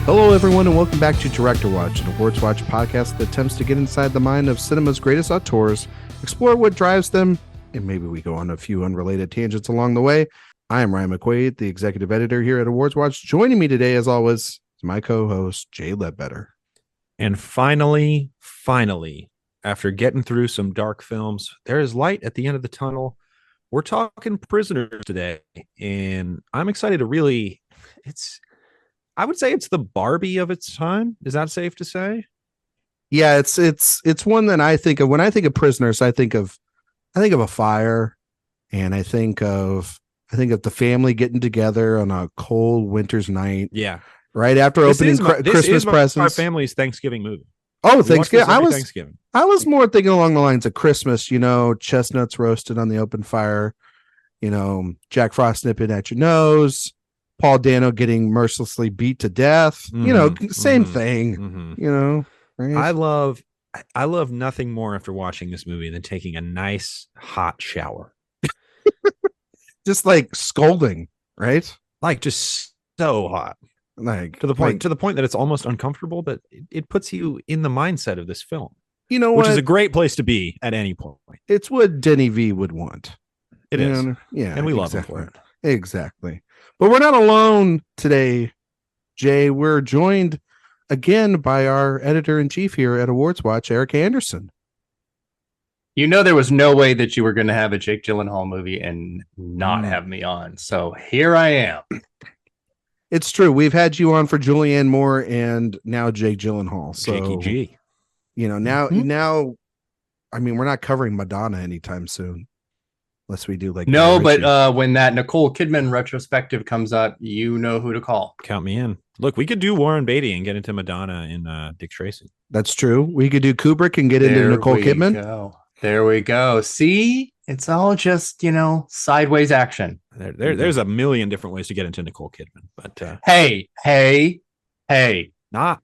Hello, everyone, and welcome back to Director Watch, an AwardsWatch podcast that attempts to get inside the mind of cinema's greatest auteurs, explore what drives them, and maybe we go on a few unrelated tangents along the way. I am Ryan McQuade, the executive editor here at AwardsWatch. Joining me today, as always, is my co-host, Jay Ledbetter. And finally, after getting through some dark films, there is light at the end of the tunnel. We're talking Prisoners today, and I'm excited to I would say it's the Barbie of its time. Is that safe to say? Yeah, it's one that I think of when I think of Prisoners. I think of a fire, and I think of the family getting together on a cold winter's night. Yeah, right after opening Christmas presents. Our family's Thanksgiving movie. Oh, Thanksgiving! Thanksgiving. I was more thinking along the lines of Christmas. You know, chestnuts roasted on the open fire. You know, Jack Frost nipping at your nose. Paul Dano getting mercilessly beat to death. You know, same thing. You know, right? I love nothing more after watching this movie than taking a nice hot shower. Just like scalding, right? Like just so hot. Like to the point that it's almost uncomfortable, but it puts you in the mindset of this film. You know, which is a great place to be at any point. It's what Denis V would want. It is. Yeah. And we love him for it. Exactly. But we're not alone today, Jay. We're joined again by our editor-in-chief here at AwardsWatch, Erik Anderson. You know, there was no way that you were going to have a Jake Gyllenhaal movie and not have me on. So here I am. It's true. We've had you on for Julianne Moore and now Jake Gyllenhaal. So, Jakey G. You know, now, I mean, we're not covering Madonna anytime soon. Unless we do like but when that Nicole Kidman retrospective comes up, you know who to call. Count me in. Look, we could do Warren Beatty and get into Madonna and Dick Tracy. That's true. We could do Kubrick and get into Nicole Kidman. There we go. See, it's all just, sideways action. There's a million different ways to get into Nicole Kidman. But hey. Nah,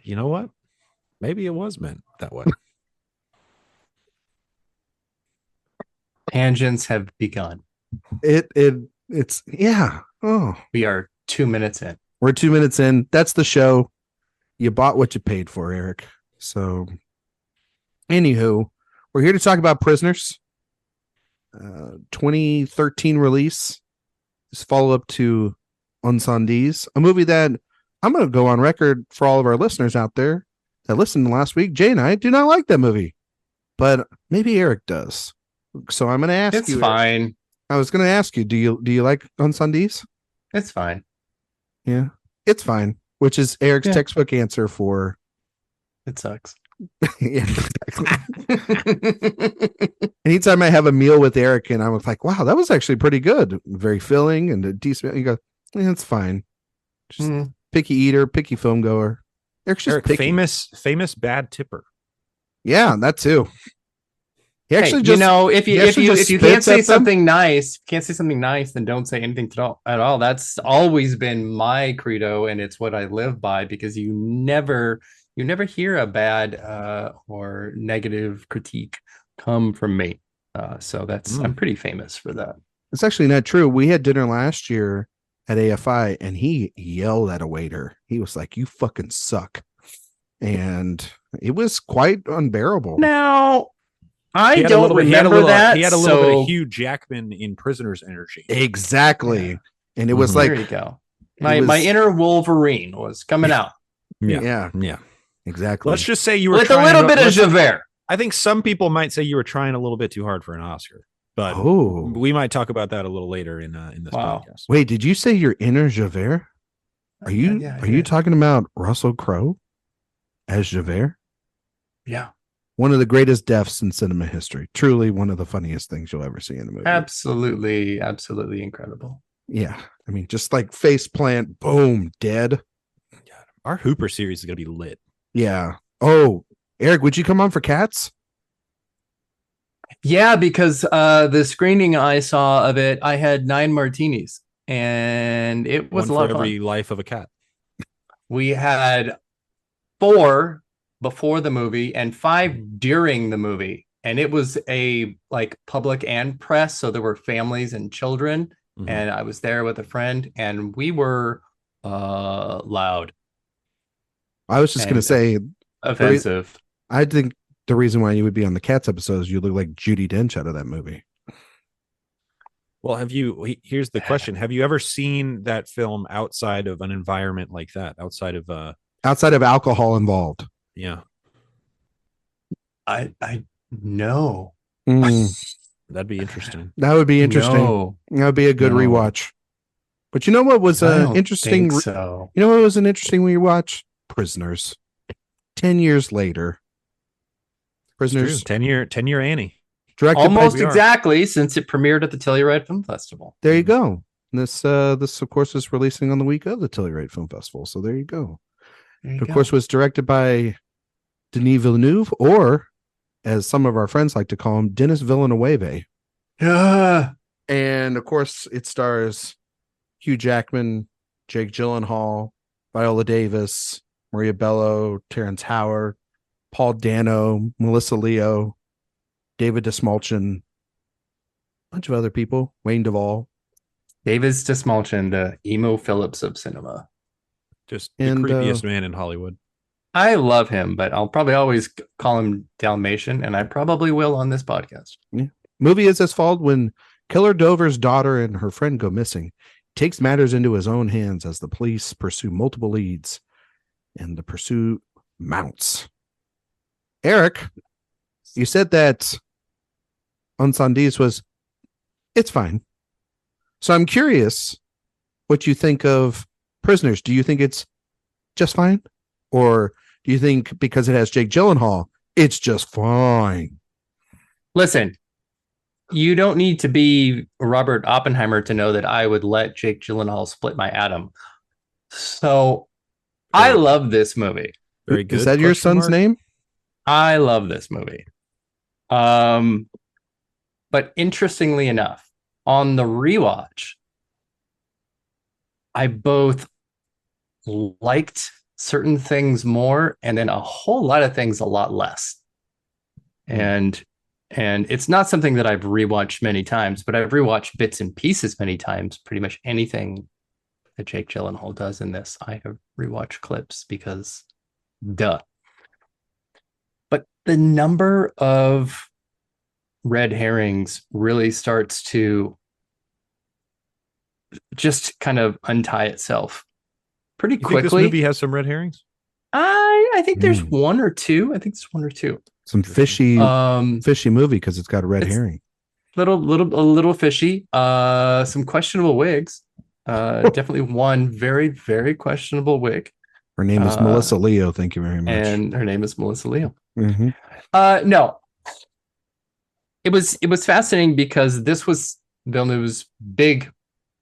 you know what? Maybe it was meant that way. Tangents have begun. It's yeah. Oh, we are 2 minutes in. We're 2 minutes in. That's the show. You bought what you paid for, Erik. So, anywho, we're here to talk about Prisoners. 2013 release. This follow up to Incendies, a movie that I'm going to go on record for all of our listeners out there that listened last week. Jay and I do not like that movie, but maybe Erik does. So I'm going to ask you. It's fine. I was going to ask you, do you like Incendies? It's fine. Yeah, it's fine. Which is Erik's textbook answer for it sucks. Yeah, exactly. Anytime I have a meal with Erik and I'm like, wow, that was actually pretty good. Very filling and a decent. You go, it's fine. Just picky eater, picky film goer. Erik's just Erik, famous bad tipper. Yeah, that too. He actually if you can't say something nice, then don't say anything at all. That's always been my credo, and it's what I live by, because you never hear a bad or negative critique come from me. So I'm pretty famous for that. It's actually not true. We had dinner last year at AFI, and he yelled at a waiter. He was like, "You fucking suck," and it was quite unbearable. Now, I don't remember that. He had a little bit of Hugh Jackman in Prisoners energy. Exactly. Yeah. And it was like, there you go. My inner Wolverine was coming out. Yeah. Exactly. Let's just say you were with a little bit of Javert. I think some people might say you were trying a little bit too hard for an Oscar, but we might talk about that a little later in this podcast. Wait, did you say your inner Javert? Are you talking about Russell Crowe as Javert? Yeah. One of the greatest deaths in cinema history. Truly one of the funniest things you'll ever see in a movie. Absolutely incredible. Yeah. I mean, just like face plant, boom, dead. Our Hooper series is going to be lit. Yeah. Oh, Erik, would you come on for Cats? Yeah, because the screening I saw of it, I had 9 martinis, and it was one a lot for of fun. Every life of a cat. We had 4 before the movie and 5 during the movie, and it was a public and press, so there were families and children, and I was there with a friend, and we were loud. I was just going to say offensive. I think the reason why you would be on the Cats episode is you look like Judi Dench out of that movie. Well, here's the question. Have you ever seen that film outside of an environment like that? Outside of alcohol involved? Yeah. I no. That'd be interesting. That would be interesting. No. That would be a good rewatch. But you know what was interesting? So. You know what was an interesting rewatch? Prisoners. 10 years later. Prisoners. 10-year Annie. Directed almost exactly since it premiered at the Telluride Film Festival. There you go. And this of course is releasing on the week of the Telluride Film Festival. So there you go. Of course was directed by Denis Villeneuve, or as some of our friends like to call him, Denis Villeneuve. Yeah. And of course it stars Hugh Jackman, Jake Gyllenhaal, Viola Davis, Maria Bello, Terrence Howard, Paul Dano, Melissa Leo, David Desmalchin, a bunch of other people, Wayne Duvall. David Desmalchin, the emo Phillips of cinema. Just the creepiest man in Hollywood. I love him, but I'll probably always call him Dalmatian, and I probably will on this podcast. Yeah. Movie is as follows: when Killer Dover's daughter and her friend go missing, he takes matters into his own hands as the police pursue multiple leads, and the pursuit mounts. Erik, you said that Incendies was, it's fine. So I'm curious what you think of Prisoners. Do you think it's just fine? Or do you think because it has Jake Gyllenhaal, it's just fine? Listen, you don't need to be Robert Oppenheimer to know that I would let Jake Gyllenhaal split my atom. So I love this movie. Very good. Is that your son's name? I love this movie. But interestingly enough, on the rewatch, I both liked certain things more and then a whole lot of things a lot less. And it's not something that I've rewatched many times, but I've rewatched bits and pieces many times. Pretty much anything that Jake Gyllenhaal does in this, I have rewatched clips because duh. But the number of red herrings really starts to just kind of untie itself pretty quickly. Think this movie has some red herrings? I think there's one or two. I think it's one or two. Some fishy movie because it's got a red herring. A little fishy. Some questionable wigs. Definitely one very, very questionable wig. Her name is Melissa Leo. Thank you very much. And her name is Melissa Leo. Mm-hmm. No, it was fascinating because this was Villeneuve's big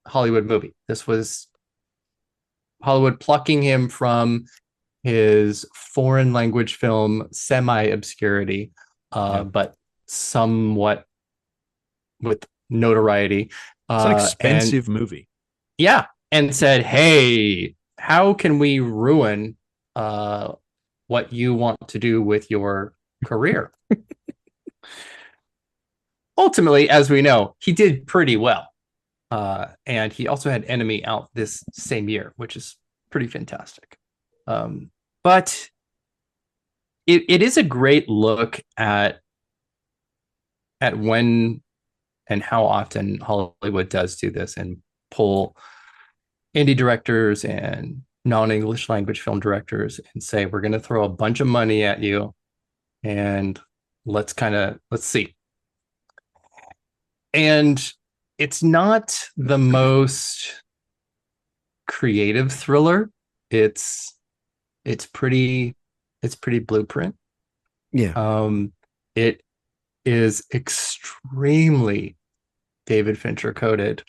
Hollywood movie. This was Hollywood plucking him from his foreign language film semi-obscurity, but somewhat with notoriety. It's an expensive movie. Yeah. And said, hey, how can we ruin what you want to do with your career? Ultimately, as we know, he did pretty well. And he also had Enemy out this same year, which is pretty fantastic. But it is a great look at when and how often Hollywood does do this and pull indie directors and non-English language film directors and say, we're going to throw a bunch of money at you and let's see. And it's not the most creative thriller. It's pretty blueprint. Yeah. It is extremely David Fincher coded.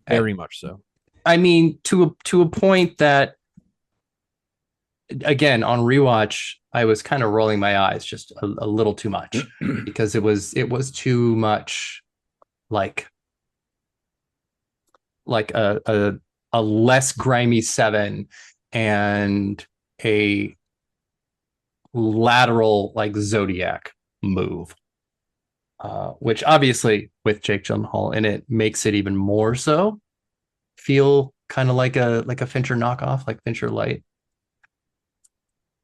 Very much so. I mean, to a point that, again, on rewatch, I was kind of rolling my eyes just a little too much because it was too much like a less grimy Seven and a lateral like Zodiac move, which obviously with Jake Gyllenhaal in it makes it even more so feel kind of like a Fincher knockoff, like Fincher light.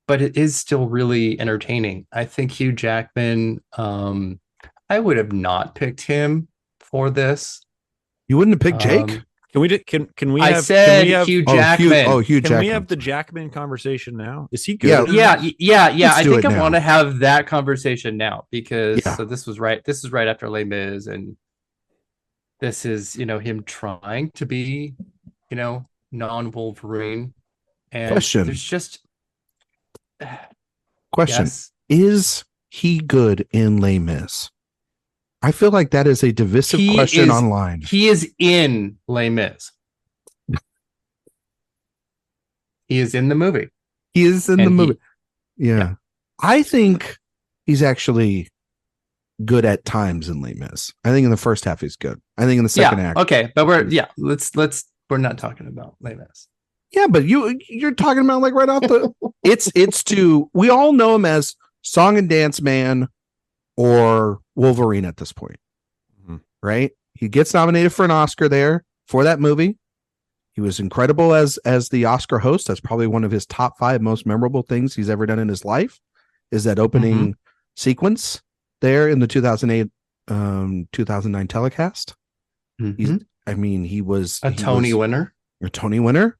but it is still really entertaining. I think Hugh Jackman, I would have not picked him for this. You wouldn't have picked Jake? Can we I said Hugh Jackman. Hugh Jackman. Can we have the Jackman conversation now? Is he good? Yeah. I think I now. want to have that conversation now because so this was right. This is right after Les Mis, and this is him trying to be non-Wolverine. And question. There's just question. Yes. Is he good in Les Mis? I feel like that is a divisive question online. He is in Les Mis. He is in the movie. He is in the movie. Yeah. I think he's actually good at times in Les Mis. I think in the first half he's good. I think in the second act. Okay, but we're not talking about Les Mis. Yeah, but you're talking about like right off the we all know him as Song and Dance Man or Wolverine at this point. Mm-hmm. Right? He gets nominated for an Oscar there for that movie. He was incredible as the Oscar host. That's probably one of his top 5 most memorable things he's ever done in his life, is that opening sequence there in the 2008 2009 telecast. Mm-hmm. He was a Tony winner. A Tony winner.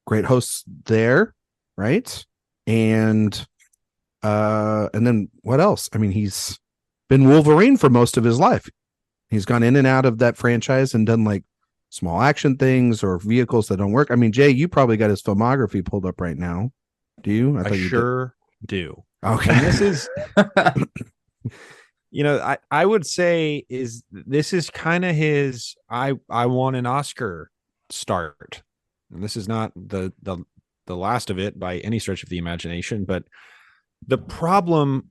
Great host there, right? And then what else? He's been Wolverine for most of his life. He's gone in and out of that franchise and done like small action things or vehicles that don't work. Jay, you probably got his filmography pulled up right now. Do you? I sure do. Okay. And this is, I would say this is kind of his, I won an Oscar start. And this is not the last of it by any stretch of the imagination, but the problem,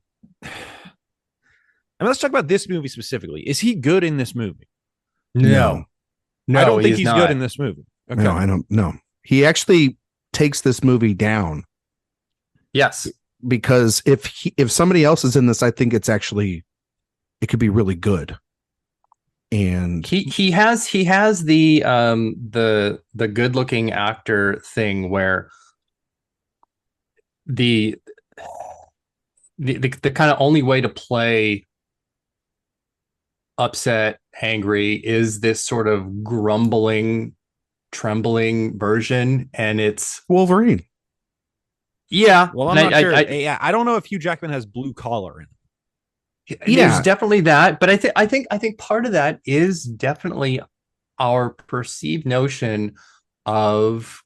let's talk about this movie specifically. Is he good in this movie? No, I don't think he's good in this movie. Okay. No, I don't know. He actually takes this movie down. Yes. Because if somebody else is in this, I think it could be really good. And he has the good looking actor thing where the kind of only way to play upset, angry is this sort of grumbling, trembling version, and it's Wolverine. Yeah. Well, I'm not sure. I don't know if Hugh Jackman has blue collar in it. There's definitely that, but I think part of that is definitely our perceived notion of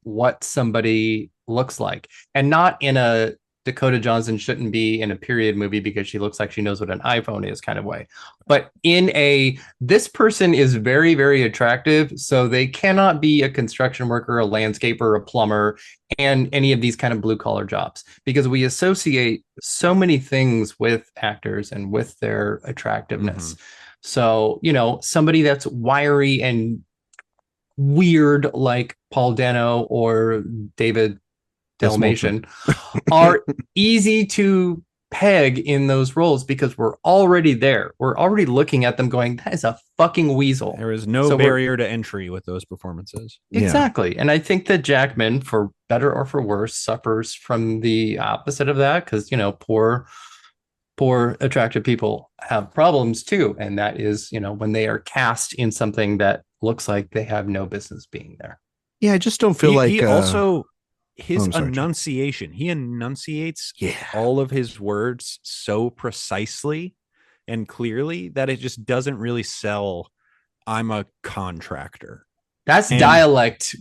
what somebody looks like, and not in a Dakota Johnson shouldn't be in a period movie because she looks like she knows what an iPhone is kind of way, but in this person is very, very attractive, so they cannot be a construction worker, a landscaper, a plumber, and any of these kind of blue collar jobs, because we associate so many things with actors and with their attractiveness. So, somebody that's wiry and weird like Paul Dano or David Dalmatian are easy to peg in those roles because we're already there. We're already looking at them going, that is a fucking weasel. There is no barrier to entry with those performances. Exactly. And I think that Jackman, for better or for worse, suffers from the opposite of that because, poor attractive people have problems too. And that is, when they are cast in something that looks like they have no business being there. Yeah, I just don't feel like... He also... His enunciation, he enunciates all of his words so precisely and clearly that it just doesn't really sell. I'm a contractor. That's dialect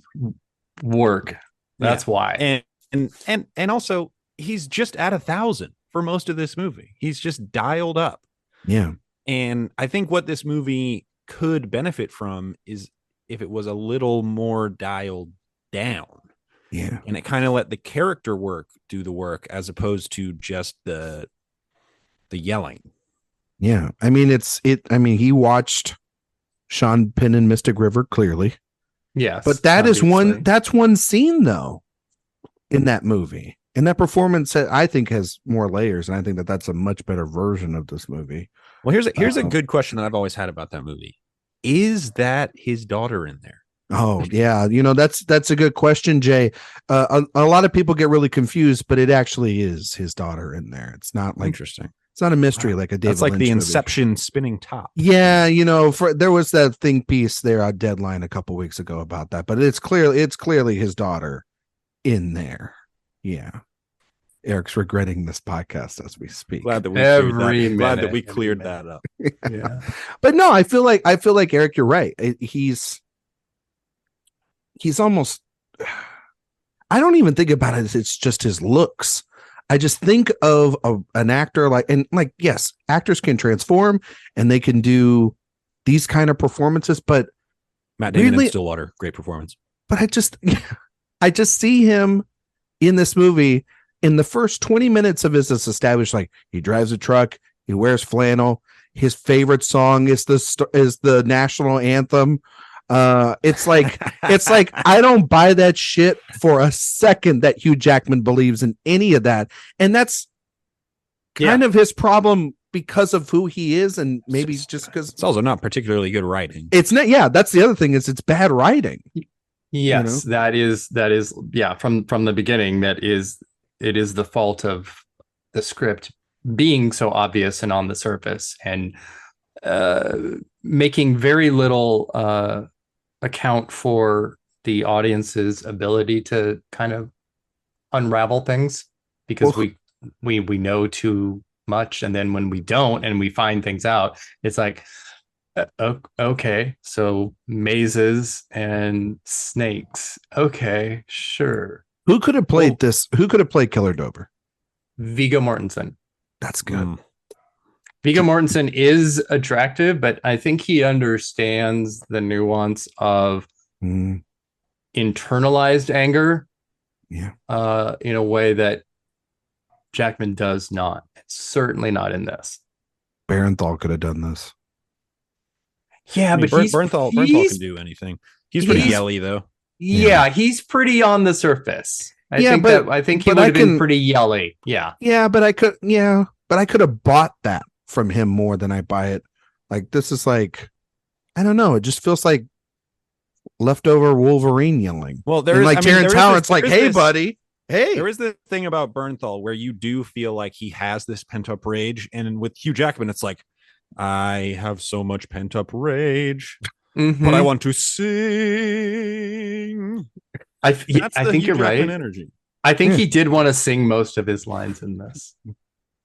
work. That's why. And also he's just at 1,000 for most of this movie. He's just dialed up. Yeah. And I think what this movie could benefit from is if it was a little more dialed down. Yeah. And it kind of let the character work do the work as opposed to just the yelling. Yeah. He watched Sean Penn and Mystic River clearly. Yes. But that's one scene though in that movie. And that performance I think has more layers, and I think that's a much better version of this movie. Well, here's a good question that I've always had about that movie. Is that his daughter in there? Oh yeah, that's a good question, Jay. A lot of people get really confused, but it actually is his daughter in there. It's not like Interesting. It's not a mystery like a David That's like Lynch the movie. Inception spinning top. Yeah, there was that think piece there on Deadline a couple weeks ago about that, but it's clearly his daughter in there. Yeah. Eric's regretting this podcast as we speak. Glad that we cleared that up. Yeah. But no, I feel like Erik, you're right. He's almost, I don't even think about it as it's just his looks. I just think of an actor yes, actors can transform and they can do these kind of performances, but Matt Damon in Stillwater, great performance. But I just see him in this movie. In the first 20 minutes of his, it's established like he drives a truck, he wears flannel. His favorite song is the national anthem. It's like I don't buy that shit for a second that Hugh Jackman believes in any of that, and that's kind of his problem because of who he is, and maybe just because it's also not particularly good writing. It's not. Yeah, that's the other thing is it's bad writing. Yes, that is from the beginning. It is the fault of the script being so obvious and on the surface, and making very little account for the audience's ability to kind of unravel things, because we know too much, and then when we don't and we find things out, it's like, okay, so mazes and snakes. Okay, sure. Who could have played this? Who could have played Killer Dober? Viggo Mortensen. That's good. Viggo Mortensen is attractive, but I think he understands the nuance of internalized anger. Yeah. In a way that Jackman does not. It's certainly not in this. Barenthal could have done this. Yeah, but Bernthal can do anything. He's pretty yelly though. Yeah, he's pretty on the surface. I think he would have been pretty yelly. Yeah. Yeah, but I could have bought that from him more than I buy it. Like, this is like, I don't know. It just feels like leftover Wolverine yelling. Well, there's like Terrence Howard's like, hey, buddy. Hey. There is the thing about Bernthal where you do feel like he has this pent up rage. And with Hugh Jackman, it's like, I have so much pent up rage. But I want to sing. I think you're right. Energy. I think he did want to sing most of his lines in this,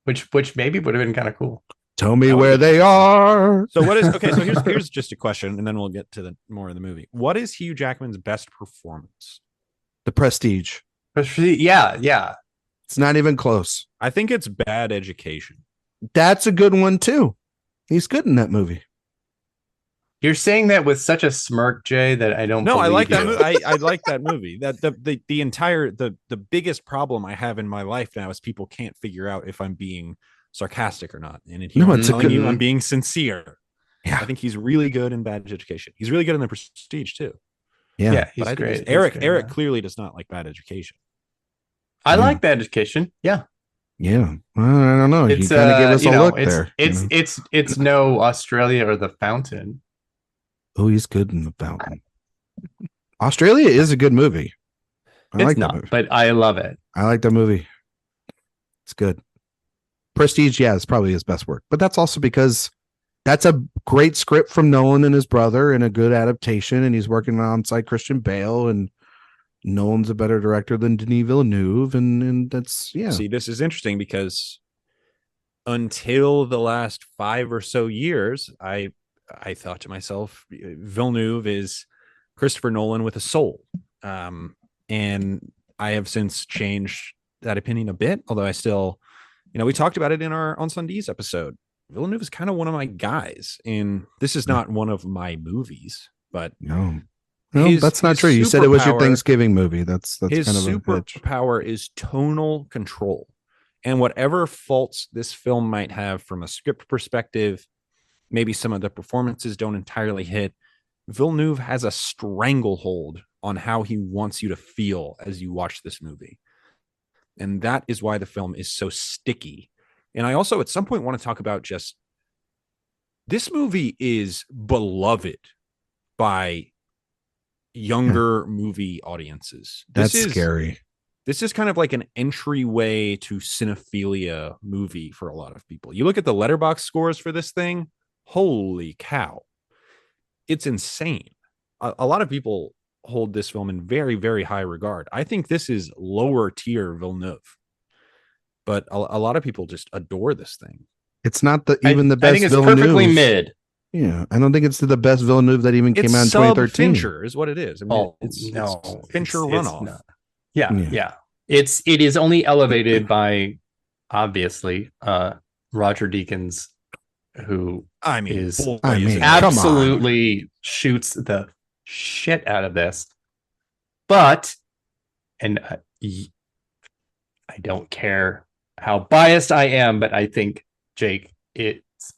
which maybe would have been kind of cool. Tell me where they are. So what is okay? So here's just a question, and then we'll get to the more of the movie. What is Hugh Jackman's best performance? The Prestige. Yeah. It's not even close. I think it's Bad Education. That's a good one too. He's good in that movie. You're saying that with such a smirk, Jay, that I don't. No, I like that movie. I like that movie. That the biggest problem I have in my life now is people can't figure out if I'm being sarcastic or not. And I'm being sincere. Yeah, I think he's really good in Bad Education. He's really good in The Prestige too. Yeah, he's great. Eric clearly does not like Bad Education. I like Bad Education. Yeah. Yeah, well, I don't know. It's kind of give us a look there. It's no Australia or The Fountain. Oh, he's good in The Fountain. Australia is a good movie. I like that movie. But I love it. I like that movie. It's good. Prestige, yeah, it's probably his best work. But that's also because that's a great script from Nolan and his brother and a good adaptation. And he's working alongside Christian Bale. And Nolan's a better director than Denis Villeneuve. And that's, yeah. See, this is interesting because until the last 5 or so years, I thought to myself, Villeneuve is Christopher Nolan with a soul. And I have since changed that opinion a bit, although I still, we talked about it in our On Sundays episode. Villeneuve is kind of one of my guys, and this is not one of my movies, but no, that's not true. You said it was your Thanksgiving movie. That's his kind of superpower is tonal control, and whatever faults this film might have from a script perspective, maybe some of the performances don't entirely hit. Villeneuve has a stranglehold on how he wants you to feel as you watch this movie. And that is why the film is so sticky. And I also at some point want to talk about just this movie is beloved by younger movie audiences. That's scary. This is kind of like an entryway to cinephilia movie for a lot of people. You look at the Letterboxd scores for this thing, holy cow. It's insane. A lot of people hold this film in very, very high regard. I think this is lower tier Villeneuve, but a lot of people just adore this thing. It's not even the best. I think it's Villeneuve. Perfectly mid. Yeah, I don't think it's the best Villeneuve that even came out in 2013. Fincher is what it is. I mean, it's Fincher runoff. Yeah. It is only elevated by, obviously, Roger Deakins, who absolutely shoots the shit out of this. But, and I don't care how biased I am, but I think Jake,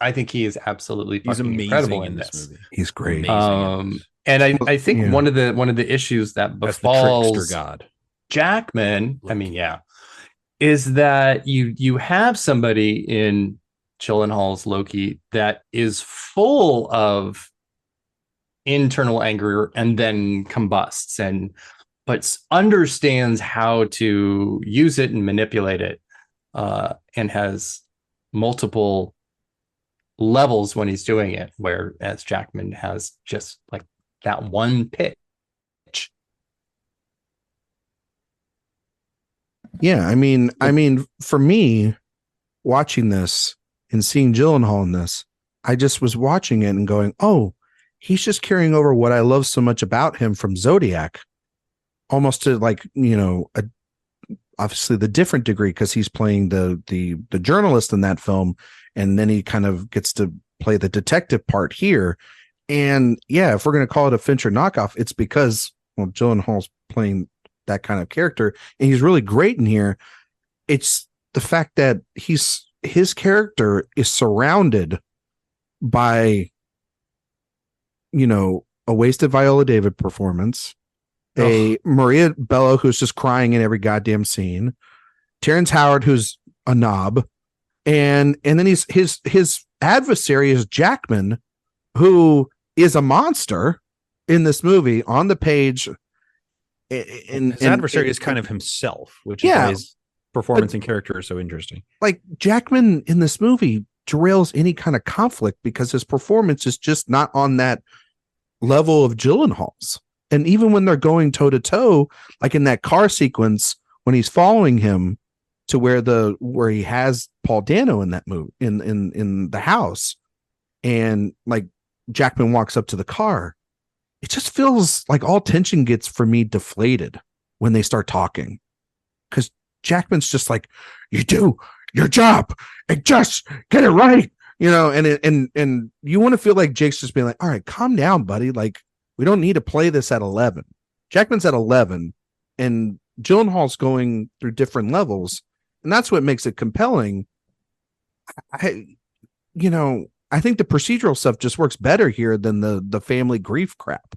I think he is absolutely fucking incredible in this movie. He's great. And I think one of the issues that befalls Jackman, is that you have somebody in Gyllenhaal's Loki that is full of internal anger and then combusts but understands how to use it and manipulate it, and has multiple levels when he's doing it, whereas Jackman has just like that one pitch. Yeah, I mean, for me, watching this and seeing Gyllenhaal in this, I just was watching it and going, "Oh, he's just carrying over what I love so much about him from Zodiac, almost to obviously the different degree because he's playing the journalist in that film, and then he kind of gets to play the detective part here. And yeah, if we're going to call it a Fincher knockoff, it's because Gyllenhaal's playing that kind of character, and he's really great in here. It's the fact that his character is surrounded by, a wasted Viola David performance, a Maria Bello who's just crying in every goddamn scene, Terrence Howard who's a knob, and then his adversary is Jackman, who is a monster in this movie on the page. And his adversary is kind of himself, which is why his performance and character are so interesting. Like Jackman in this movie derails any kind of conflict because his performance is just not on that level of Gyllenhaal's. And even when they're going toe to toe, like in that car sequence when he's following him to where he has Paul Dano in that movie in the house, and like Jackman walks up to the car, it just feels like all tension gets for me deflated when they start talking, because Jackman's just like, "You do your job and just get it right," and you want to feel like Jake's just being like, "All right, calm down, buddy. Like, we don't need to play this at 11. Jackman's at 11, and Gyllenhaal's going through different levels, and that's what makes it compelling. I think the procedural stuff just works better here than the family grief crap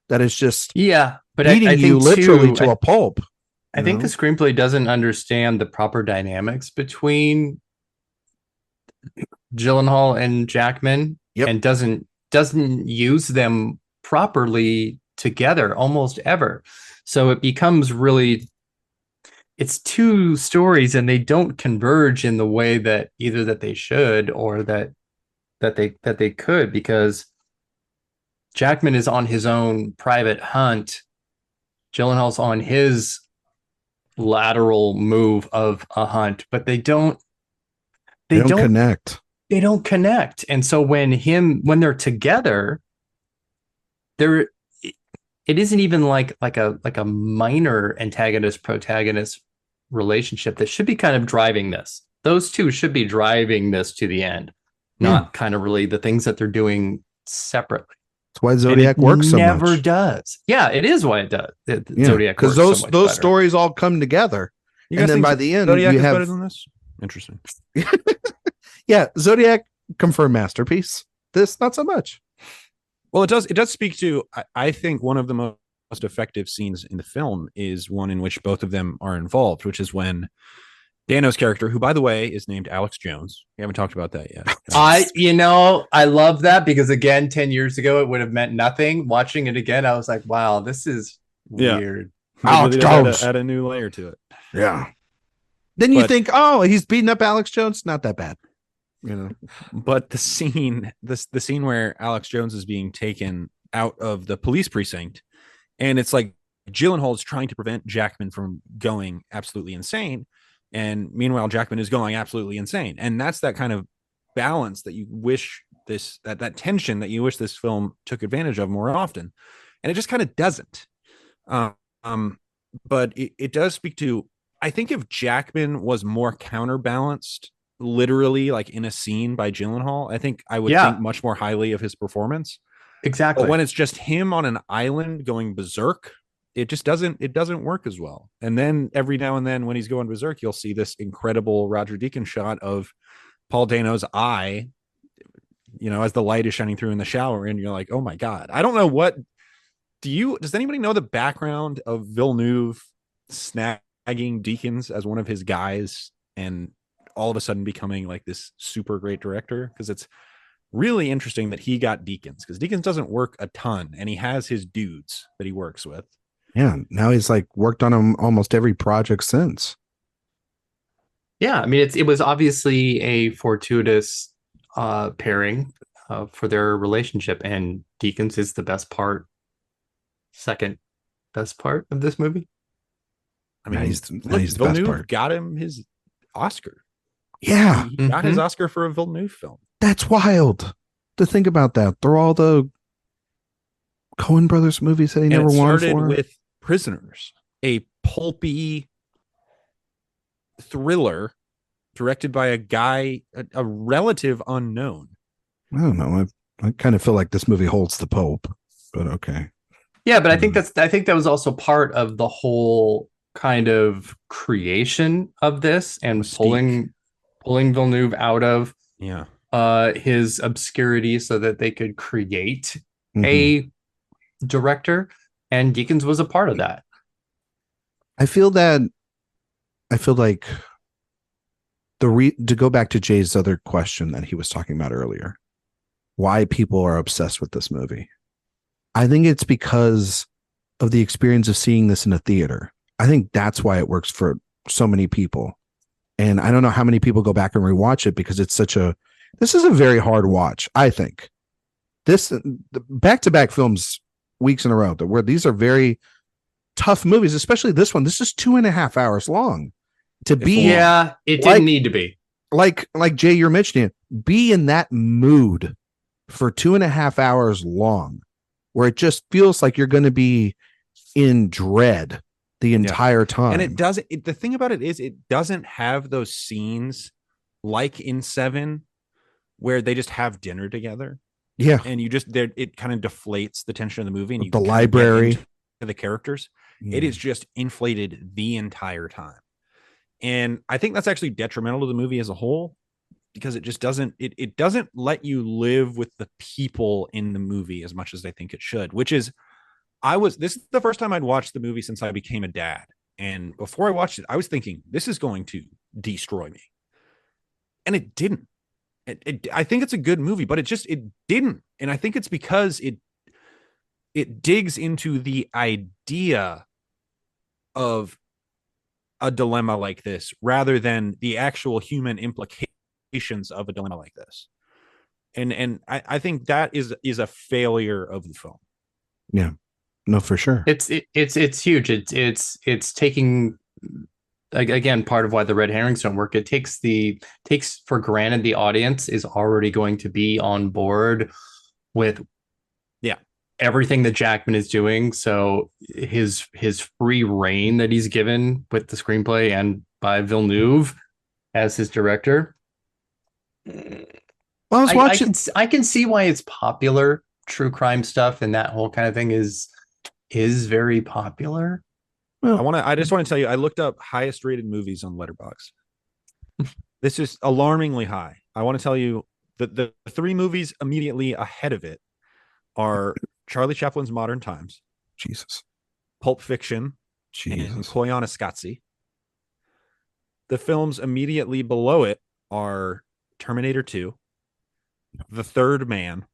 that is just but eating I you think literally to a pulp. I think the screenplay doesn't understand the proper dynamics between Gyllenhaal and Jackman, and doesn't use them properly together almost ever. So it becomes really, it's two stories and they don't converge in the way that either that they should or that they could, because Jackman is on his own private hunt. Gyllenhaal's on his lateral move of a hunt, but they don't connect. They don't connect. And so when they're together, it isn't even like a minor antagonist protagonist relationship that should be kind of driving this. Those two should be driving this to the end, not kind of really the things that they're doing separately. That's why Zodiac works so much. Never does. Yeah, it is why it does. Zodiac, because those stories all come together, and then by the end, Zodiac is better than this. Interesting. Yeah, Zodiac confirmed masterpiece. This not so much. Well, it does speak to, I think, one of the most effective scenes in the film is one in which both of them are involved, which is when Dano's character, who, by the way, is named Alex Jones. We haven't talked about that yet. I love that because, again, 10 years ago, it would have meant nothing. Watching it again, I was like, wow, this is weird. Alex Jones. Add a new layer to it. Yeah. Then you think, oh, he's beating up Alex Jones. Not that bad. But the scene where Alex Jones is being taken out of the police precinct, and it's like Gyllenhaal is trying to prevent Jackman from going absolutely insane. And meanwhile, Jackman is going absolutely insane. And that's that kind of balance that you wish that tension that you wish this film took advantage of more often. And it just kind of doesn't. But it does speak to, I think if Jackman was more counterbalanced, literally like in a scene by Gyllenhaal, I think I would think much more highly of his performance. Exactly. But when it's just him on an island going berserk, it doesn't work as well. And then every now and then when he's going berserk, you'll see this incredible Roger Deakin shot of Paul Dano's eye, as the light is shining through in the shower, and you're like, oh my God. I don't know does anybody know the background of Villeneuve snagging Deakins as one of his guys and all of a sudden becoming like this super great director? Because it's really interesting that he got Deakins, because Deakins doesn't work a ton and he has his dudes that he works with. Yeah, now he's like worked on him almost every project since. Yeah, I mean, it was obviously a fortuitous pairing for their relationship, and Deakins is the second best part of this movie. I mean, he's the best part. Got him his Oscar. Yeah, he got his Oscar for a Villeneuve film. That's wild to think about that. Through all the Coen Brothers movies that he never won for. With Prisoners, a pulpy thriller directed by a guy, a relative unknown. I don't know. I kind of feel like this movie holds the Pope, but okay. Yeah, but I think that was also part of the whole kind of creation of this and pulling Villeneuve out of his obscurity so that they could create a director, and Deakins was a part of that. I feel like to go back to Jay's other question that he was talking about earlier, why people are obsessed with this movie. I think it's because of the experience of seeing this in a theater. I think that's why it works for so many people. And I don't know how many people go back and rewatch it, because this is a very hard watch. I think the back-to-back films weeks in a row where these are very tough movies, especially this one. This is 2.5 hours long to be. Yeah, it didn't need to be. Like Jay, you're mentioning, be in that mood for 2.5 hours long, where it just feels like you're going to be in dread the entire time. And it doesn't. The thing about it is, it doesn't have those scenes like in Seven, where they just have dinner together. Yeah, and it kind of deflates the tension of the movie, and you the library, the characters. It is just inflated the entire time, and I think that's actually detrimental to the movie as a whole, because it just doesn't let you live with the people in the movie as much as I think it should. Which is, this is the first time I'd watched the movie since I became a dad, and before I watched it, I was thinking this is going to destroy me, and it didn't. I think it's a good movie, but it didn't. And I think it's because it digs into the idea of a dilemma like this rather than the actual human implications of a dilemma like this. And I think that is a failure of the film. Yeah, no, for sure. It's huge. It's taking, again, part of why the red herrings don't work. It takes for granted the audience is already going to be on board with everything that Jackman is doing. So his free reign that he's given with the screenplay and by Villeneuve as his director. Well, I was watching. I can see why it's popular. True crime stuff and that whole kind of thing is very popular. Well, I just want to tell you, I looked up highest rated movies on Letterboxd. This is alarmingly high. I want to tell you that the three movies immediately ahead of it are Charlie Chaplin's Modern Times, Jesus, Pulp Fiction, Jesus, and Koyaanisqatsi. The films immediately below it are Terminator 2, The Third Man,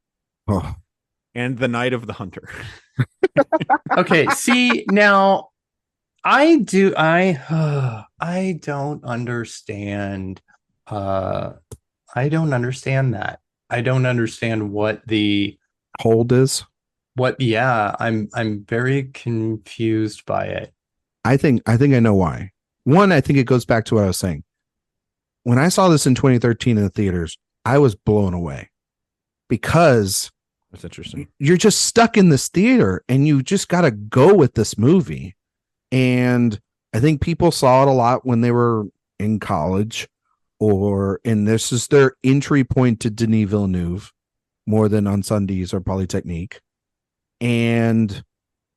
and The Night of the Hunter. Okay, see, now I don't understand. I don't understand that. I don't understand what the hold is. I'm very confused by it. I think I know why. One, I think it goes back to what I was saying. When I saw this in 2013 in the theaters, I was blown away because that's interesting. You're just stuck in this theater and you just got to go with this movie. And I think people saw it a lot when they were in college, and this is their entry point to Denis Villeneuve more than Incendies or Polytechnique. And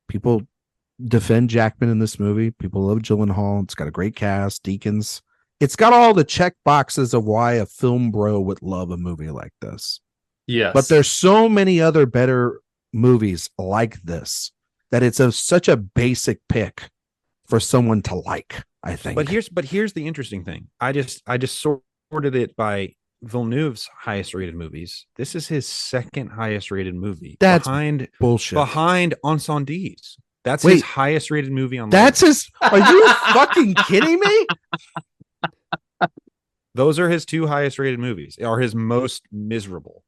people defend Jackman in this movie. People love Gyllenhaal. It's got a great cast, Deakins. It's got all the check boxes of why a film bro would love a movie like this. Yes. But there's so many other better movies like this that it's such a basic pick for someone to like, I think. But here's the interesting thing. I just sorted it by Villeneuve's highest rated movies. This is his second highest rated movie. That's behind bullshit. Behind Incendies. That's his highest rated movie on. That's his. Are you fucking kidding me? Those are his two highest rated movies. Are his most miserable.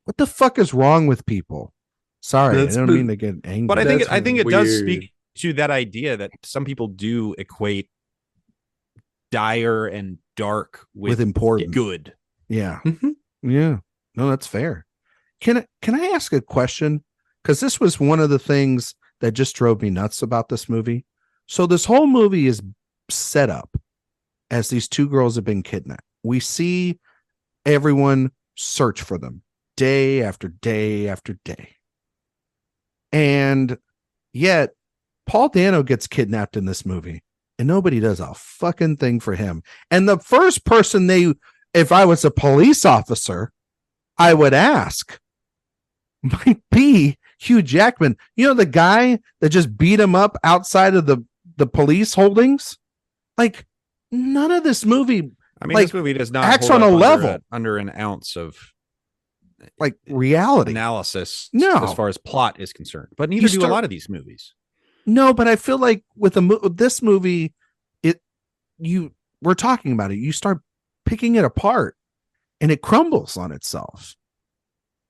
What the fuck is wrong with people? Sorry, I don't mean to get angry. But I think it does speak to that idea that some people do equate dire and dark with important, good. Yeah, yeah. No, that's fair. Can I ask a question? Because this was one of the things that just drove me nuts about this movie. So this whole movie is set up as these two girls have been kidnapped. We see everyone search for them day after day after day. And yet Paul Dano gets kidnapped in this movie and nobody does a fucking thing for him. And the first person if I was a police officer, I would ask might be Hugh Jackman. You know, the guy that just beat him up outside of the police holdings? Like, none of this movie, I mean, this movie does not acts on a level under an ounce of reality analysis. No, as far as plot is concerned, but neither do a lot of these movies. No, but I feel like with this movie, we're talking about it. You start picking it apart, and it crumbles on itself.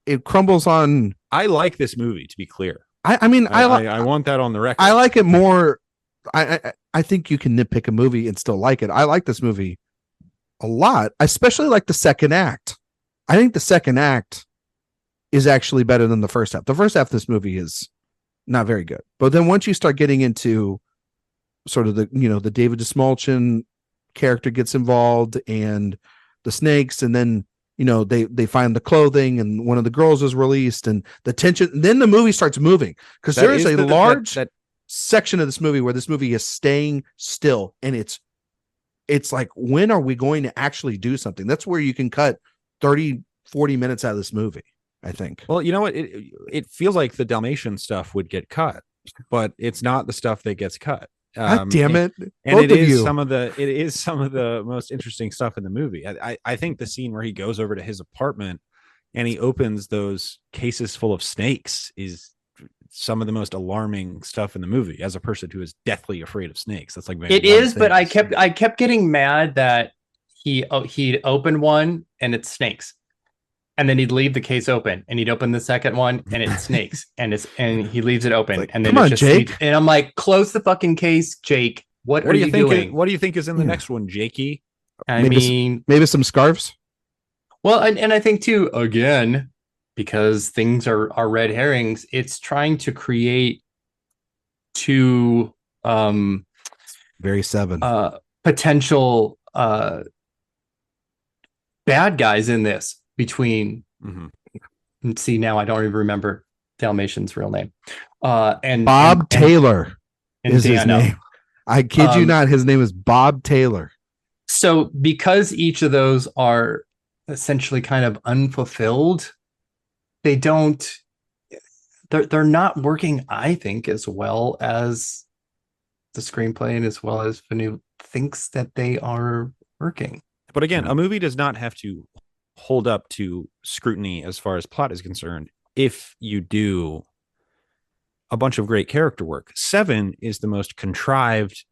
It crumbles on. I like this movie, to be clear. I mean, I want that on the record. I like it more. I think you can nitpick a movie and still like it. I like this movie a lot. I especially like the second act. I think the second act is actually better than the first half. The first half of this movie is not very good. But then once you start getting into sort of the David Dismalchin character gets involved and the snakes, and then they find the clothing and one of the girls is released and the tension, then the movie starts moving because there is a large section of this movie where this movie is staying still, and it's like, when are we going to actually do something? That's where you can cut 30-40 minutes out of this movie, I think. Well, you know what? It feels like the Dalmatian stuff would get cut, but it's not the stuff that gets cut. God damn it. And it is some of the most interesting stuff in the movie. I think the scene where he goes over to his apartment and he opens those cases full of snakes is some of the most alarming stuff in the movie, as a person who is deathly afraid of snakes. That's like it is, but I kept getting mad that he'd open one and it's snakes. And then he'd leave the case open, and he'd open the second one, and it's snakes, and he leaves it open, and then it's just Jake. And I'm like, close the fucking case, Jake. What are you doing? What do you think is in the next one, Jakey? Maybe some scarves. Well, and I think too, again, because things are red herrings, it's trying to create two very seven potential bad guys in this. Between see, now I don't even remember Dalmatian's real name. And Bob Taylor is his name. I kid you not, his name is Bob Taylor. So because each of those are essentially kind of unfulfilled, they're not working, I think, as well as the screenplay and as well as thinks that they are working. But again, a movie does not have to hold up to scrutiny as far as plot is concerned if you do a bunch of great character work. Seven is the most contrived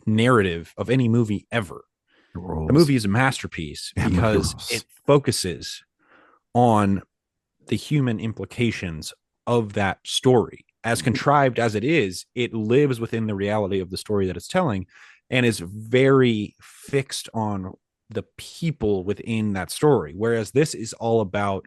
narrative of any movie ever. The movie is a masterpiece because it focuses on the human implications of that story. As contrived as it is, it lives within the reality of the story that it's telling and is very fixed on the people within that story. Whereas this is all about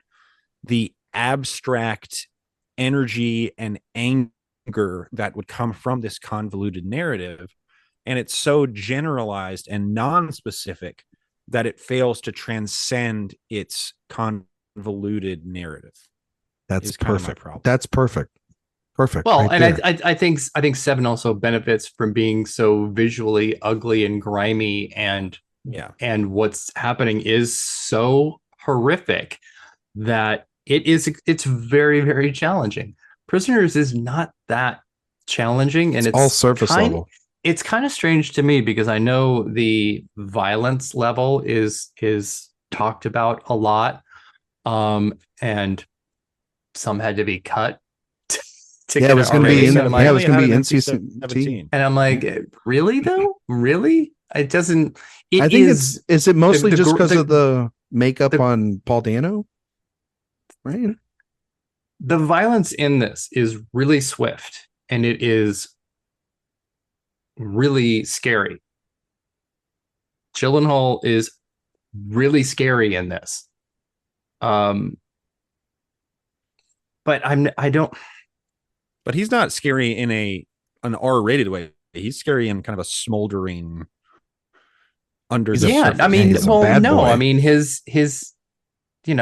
the abstract energy and anger that would come from this convoluted narrative. And it's so generalized and non-specific that it fails to transcend its convoluted narrative. That's perfect. That's perfect. Perfect. Well, right, and I think Seven also benefits from being so visually ugly and grimy, and what's happening is so horrific that it's very, very challenging. Prisoners is not that challenging, and it's all surface level. It's kind of strange to me because I know the violence level is talked about a lot, and some had to be cut. It was going to be NC-17, and I'm like, really though? Really? It doesn't. I think is it mostly just because of the makeup on Paul Dano? Right. The violence in this is really swift, and it is really scary. Gyllenhaal is really scary in this. But I don't. But he's not scary in an R-rated way. He's scary in kind of a smoldering under the surface. I mean, well, no, I mean his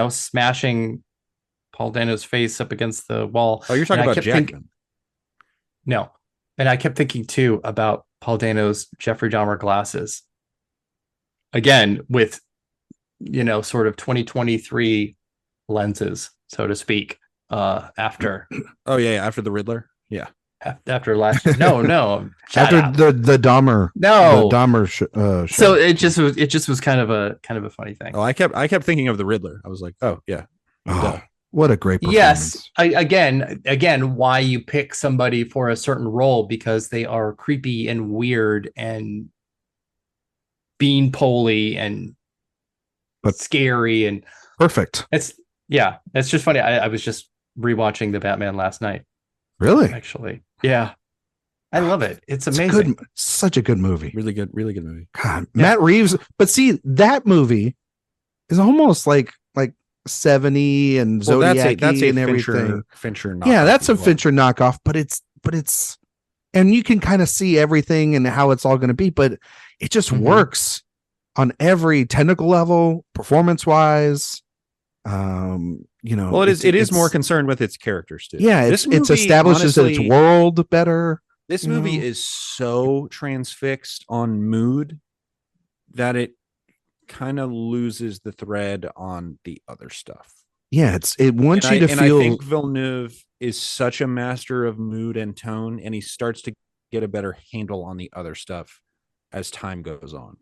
smashing Paul Dano's face up against the wall. Oh, you're talking about Jackman. No. And I kept thinking too about Paul Dano's Jeffrey Dahmer glasses. Again, with sort of 2023 lenses, so to speak. After after the Riddler, after last year. No after the Dahmer, the Dahmer show. So it just was kind of a funny thing. I kept thinking of the Riddler. I was like, what a great performance. Yes, again, why you pick somebody for a certain role, because they are creepy and weird and beanpole-y and scary and perfect. It's just funny. I was just rewatching the Batman last night. Really? Actually. Yeah. I love it. It's amazing. Such a good movie. Really good movie. God, Matt Reeves. But see, that movie is almost like 70 and Zodiac and everything. Fincher knockoff. Yeah, that's a Fincher knockoff, but it's and you can kind of see everything and how it's all going to be, but it just works on every technical level, performance-wise. Well, it is more concerned with its characters too. Yeah, it establishes its world better. This movie is so transfixed on mood that it kind of loses the thread on the other stuff. Yeah, it wants you to feel. I think Villeneuve is such a master of mood and tone, and he starts to get a better handle on the other stuff as time goes on.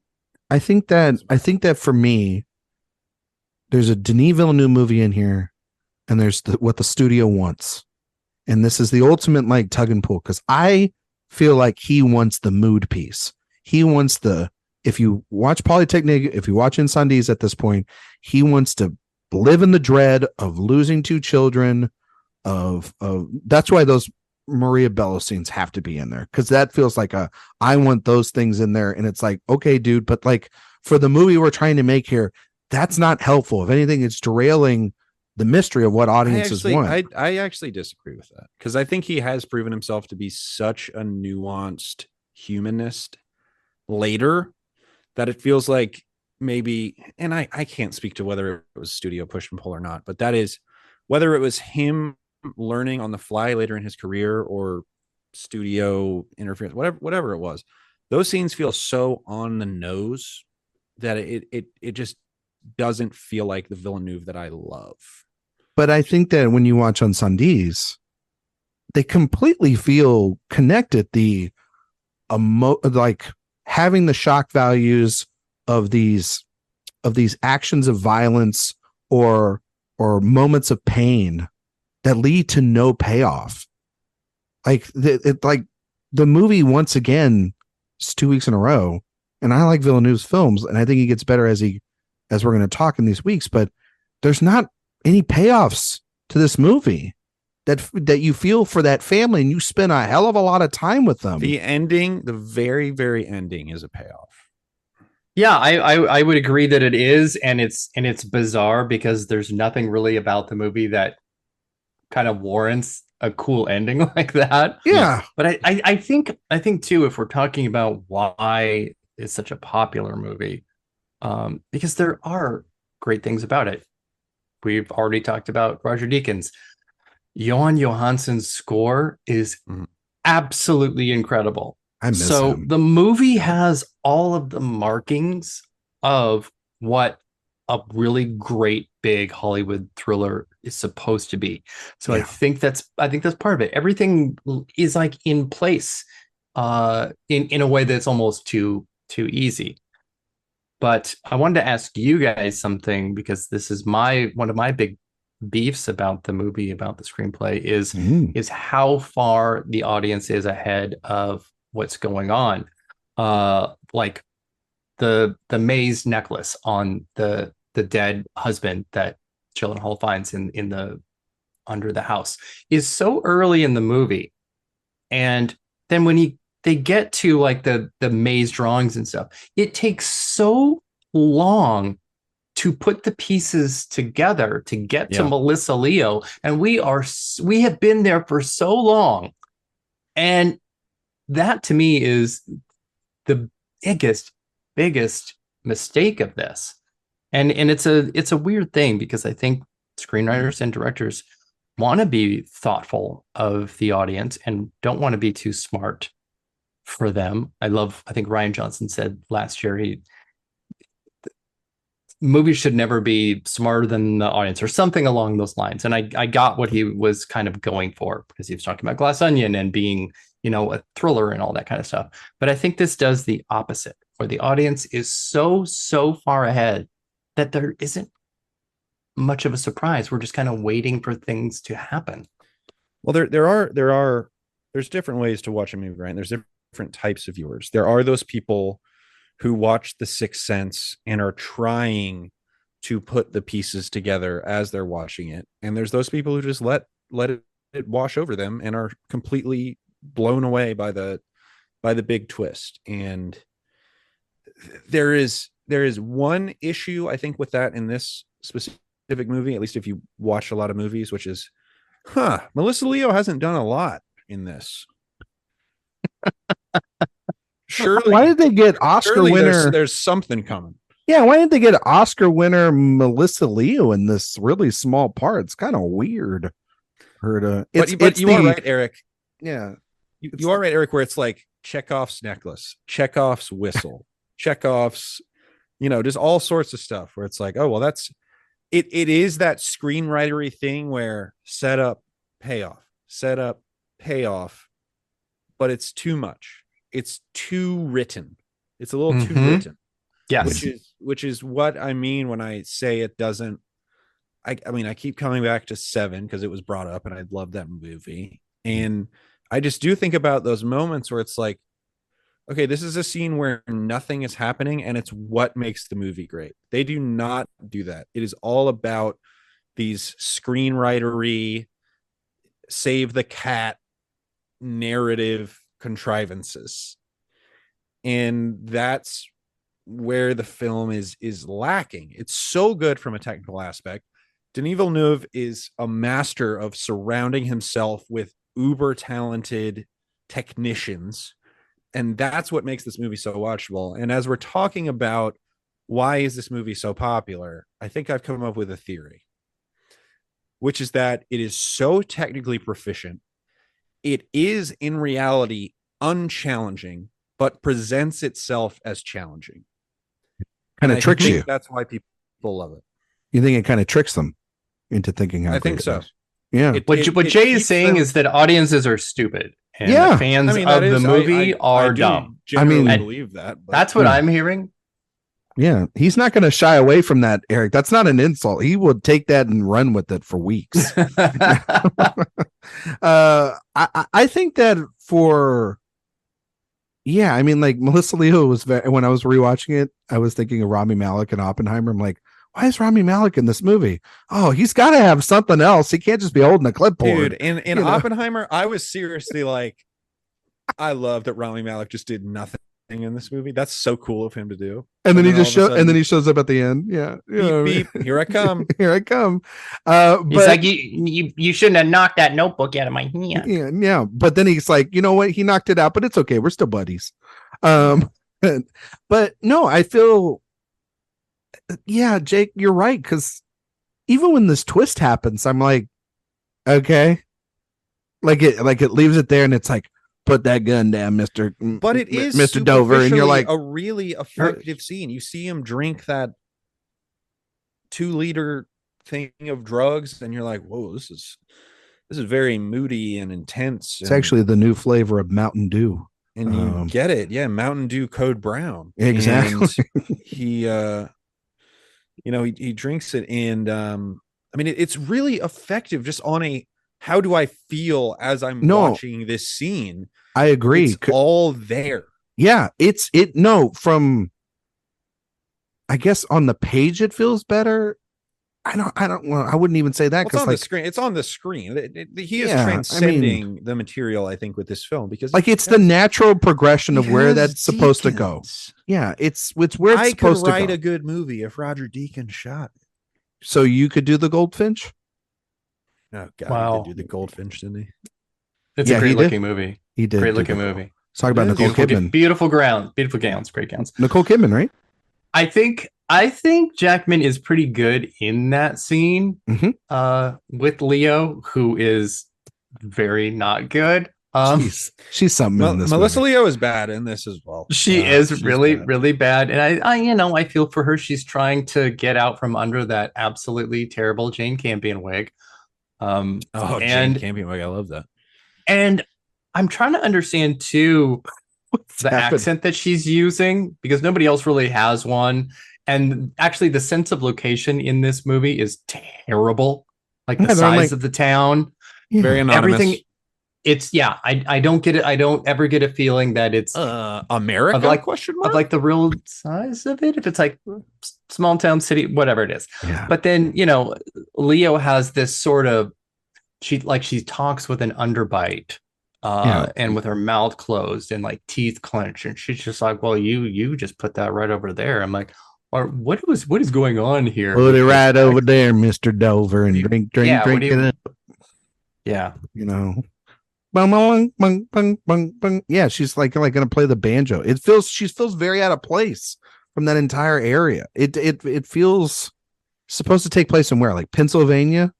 I think that for me, there's a Denis Villeneuve movie in here, and there's what the studio wants. And this is the ultimate tug and pull, because I feel like he wants the mood piece. He wants if you watch Polytechnique, if you watch Incendies at this point, he wants to live in the dread of losing two children. That's why those Maria Bello scenes have to be in there, because that feels like I want those things in there. And it's like, okay, dude, but for the movie we're trying to make here, that's not helpful. If anything, it's derailing the mystery of what audiences want. I actually disagree with that, because I think he has proven himself to be such a nuanced humanist later that it feels like maybe, and I can't speak to whether it was studio push and pull or not, but that is whether it was him learning on the fly later in his career or studio interference, whatever it was. Those scenes feel so on the nose that it just doesn't feel like the Villeneuve that I love. But I think that when you watch Incendies, they completely feel connected. having the shock values of these actions of violence or moments of pain that lead to no payoff. Like the movie once again, it's 2 weeks in a row, and I like Villeneuve's films, and I think he gets better as we're going to talk in these weeks, but there's not any payoffs to this movie that you feel for that family, and you spend a hell of a lot of time with them. The ending, the very, very ending, is a payoff. Yeah, I would agree that it is, and it's bizarre because there's nothing really about the movie that kind of warrants a cool ending like that. Yeah. But I think too, if we're talking about why it's such a popular movie, because there are great things about it. We've already talked about Roger Deakins. Johan Johansson's score is absolutely incredible. I miss him. The movie has all of the markings of what a really great big Hollywood thriller is supposed to be. So yeah. I think that's part of it. Everything is like in place in a way that's almost too easy. But I wanted to ask you guys something, because this is one of my big beefs about the movie, about the screenplay, is how far the audience is ahead of what's going on. Like the maze necklace on the dead husband that Gyllenhaal finds in the under the house is so early in the movie, and then when they get to like the maze drawings and stuff, it takes so long to put the pieces together to get to Melissa Leo, and we have been there for so long, and that to me is the biggest mistake of this. And it's a weird thing, because I think screenwriters and directors want to be thoughtful of the audience and don't want to be too smart for them. I think Rian Johnson said last year movies should never be smarter than the audience, or something along those lines. And I got what he was kind of going for, because he was talking about Glass Onion and being, a thriller and all that kind of stuff. But I think this does the opposite, where the audience is so far ahead that there isn't much of a surprise. We're just kind of waiting for things to happen. Well, there's different ways to watch a movie, right? There's different types of viewers. There are those people who watch The Sixth Sense and are trying to put the pieces together as they're watching it. And there's those people who just let it wash over them and are completely blown away by the big twist. And there is one issue, I think, with that in this specific movie, at least if you watch a lot of movies, which is, Melissa Leo hasn't done a lot in this. Surely, why did they get Oscar winner? There's something coming. Yeah, why didn't they get Oscar winner Melissa Leo in this really small part? It's kind of weird. But you are right, Eric. Yeah, you are right, Eric. Where it's like Chekhov's necklace, Chekhov's whistle, Chekhov's, just all sorts of stuff. Where it's like, oh well, that's it. It is that screenwritery thing where set up, payoff, but it's too much. It's too written. It's a little too written. Yes. Which is what I mean when I say it doesn't. I mean, I keep coming back to Seven because it was brought up and I love that movie. And I just do think about those moments where it's like, okay, this is a scene where nothing is happening and it's what makes the movie great. They do not do that. It is all about these screenwritery, save the cat narrative contrivances, and that's where the film is lacking. It's so good from a technical aspect. Denis Villeneuve is a master of surrounding himself with uber talented technicians, and that's what makes this movie so watchable. And as we're talking about why is this movie so popular, I think I've come up with a theory, which is that it is so technically proficient. It is in reality unchallenging, but presents itself as challenging. Kind of tricks you. That's why people love it. You think it kind of tricks them into thinking how I think so. Yeah. What Jay is saying is that audiences are stupid. And the fans of the movie are dumb. I believe that. But that's what I'm hearing. Yeah, he's not going to shy away from that, Eric. That's not an insult. He would take that and run with it for weeks. I think that I mean, like Melissa Leo was when I was rewatching it, I was thinking of Rami Malek and Oppenheimer. I'm like, why is Rami Malek in this movie? Oh, he's got to have something else. He can't just be holding a clipboard. Dude, in Oppenheimer, I was seriously like, I love that Rami Malek just did nothing in this movie. That's so cool of him to do. And then he just shows up at the end. Yeah. Beep, beep. Here I come. Here I come. He's like, you shouldn't have knocked that notebook out of my hand. Yeah. But then he's like, you know what? He knocked it out, but it's okay. We're still buddies. But no, I feel, Jake, you're right. Because even when this twist happens, I'm like, okay. Like it leaves it there and it's like, put that gun down, Mr. But it is Mr. Dover, and you're like a really effective scene. You see him drink that 2-liter thing of drugs, and you're like, whoa, this is very moody and intense. It's actually the new flavor of Mountain Dew. And you get it. Yeah, Mountain Dew Code Brown. Exactly. And he he drinks it, and I mean it's really effective just on a how do I feel as I'm watching this scene? I agree. It's all there. Yeah, from I guess on the page it feels better. I wouldn't even say that because the screen. It's on the screen. He is transcending the material, I think, with this film because it's the natural progression of where that's supposed to go. Yeah, it's where it's supposed to go. I could write a good movie if Roger Deakin shot it. So you could do the Goldfinch? Oh God, wow. He did do the Goldfinch, didn't he? It's a great looking movie. He did. Great looking movie. Let's talk about Nicole Kidman. Beautiful gowns, great gowns. Nicole Kidman, right? I think Jackman is pretty good in that scene with Leo, who is very not good. She's something in this Melissa movie. Leo is bad in this as well. She is really bad. Really bad. And I feel for her. She's trying to get out from under that absolutely terrible Jane Campion wig. Jane Campion wig. I love that. And I'm trying to understand too accent that she's using because nobody else really has one. And actually the sense of location in this movie is terrible. Like the size of the town. Yeah. Very anonymous. Everything. I don't get it. I don't ever get a feeling that it's America of like the real size of it. If it's like small town city, whatever it is. Yeah. But then, Leo has this sort of, she talks with an underbite and with her mouth closed and like teeth clenched. And she's just like, well, you just put that right over there. I'm like, or what is going on here? Put it right over there, Mr. Dover, and drink it up. Yeah. Bung, bung, bung, bung, bung, bung. Yeah, she's like gonna play the banjo. She feels very out of place from that entire area. It feels supposed to take place in where, like Pennsylvania,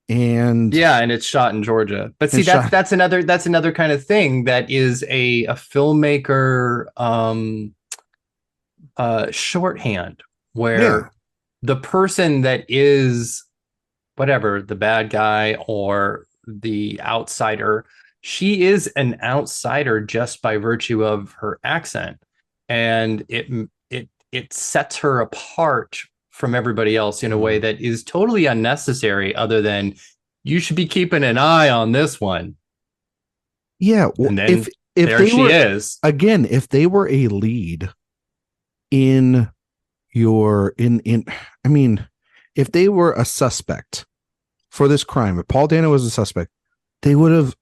and it's shot in Georgia. But see, that's another kind of thing that is a filmmaker shorthand where the person that is whatever the bad guy or the outsider, she is an outsider just by virtue of her accent, and it sets her apart from everybody else in a way that is totally unnecessary, other than you should be keeping an eye on this one. Yeah, well, and then if there she is again. If they were a lead if they were a suspect for this crime, if Paul Dano was a suspect, they would have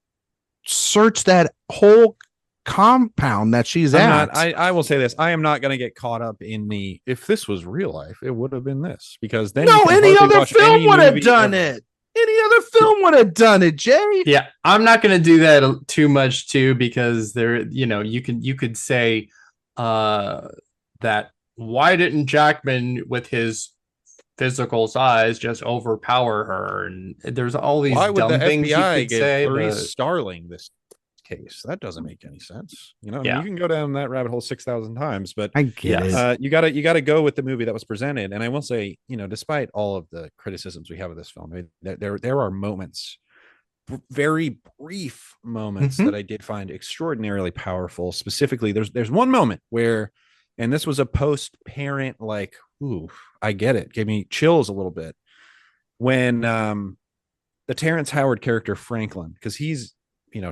searched that whole compound that she's at. I will say this: I am not going to get caught up in if this was real life, it would have been this, because then any other film would have done it. Any other film would have done it, Jay. Yeah, I'm not going to do that too much too, because you could say that why didn't Jackman with his physical size just overpower her, and there's all these dumb things you could say. Clarice Starling this case, that doesn't make any sense. You can go down that rabbit hole 6,000 times, but I get it. You gotta go with the movie that was presented. And I will say, despite all of the criticisms we have of this film, there are moments very brief moments that I did find extraordinarily powerful. Specifically, there's one moment where, and this was a post-parent, like, ooh, I get it, gave me chills a little bit, when the Terrence Howard character Franklin, because he's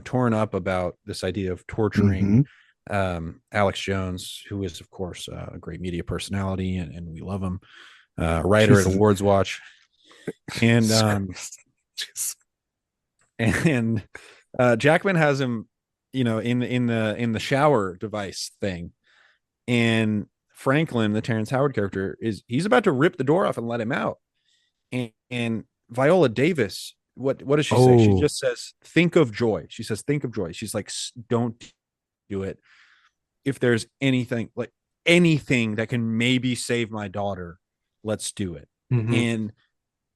torn up about this idea of torturing Alex Jones, who is of course a great media personality, and we love him, writer at AwardsWatch, and and Jackman has him, in the shower device thing, and Franklin, the Terrence Howard character, he's about to rip the door off and let him out, and Viola Davis, what does she say? She just says, "Think of joy." She says, "Think of joy." She's like, "Don't do it. If there's anything that can maybe save my daughter, let's do it." And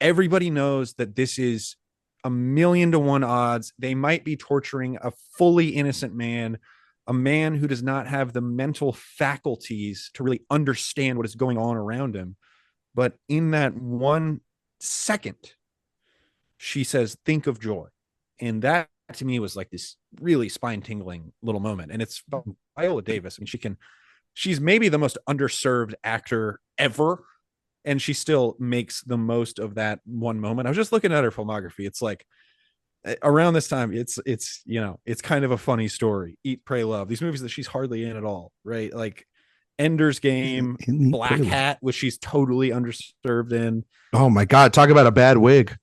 everybody knows that this is 1,000,000 to 1 odds. They might be torturing a fully innocent man, a man who does not have the mental faculties to really understand what is going on around him. But in that 1 second, she says, "Think of joy." And that to me was like this really spine tingling little moment. And it's Viola Davis. I mean, she's maybe the most underserved actor ever, and she still makes the most of that one moment. I was just looking at her filmography. It's like around this time, it's kind of a funny story. Eat, Pray, Love. These movies that she's hardly in at all, right? Like Ender's Game, Black Hat, which she's totally underserved in. Oh my God, talk about a bad wig.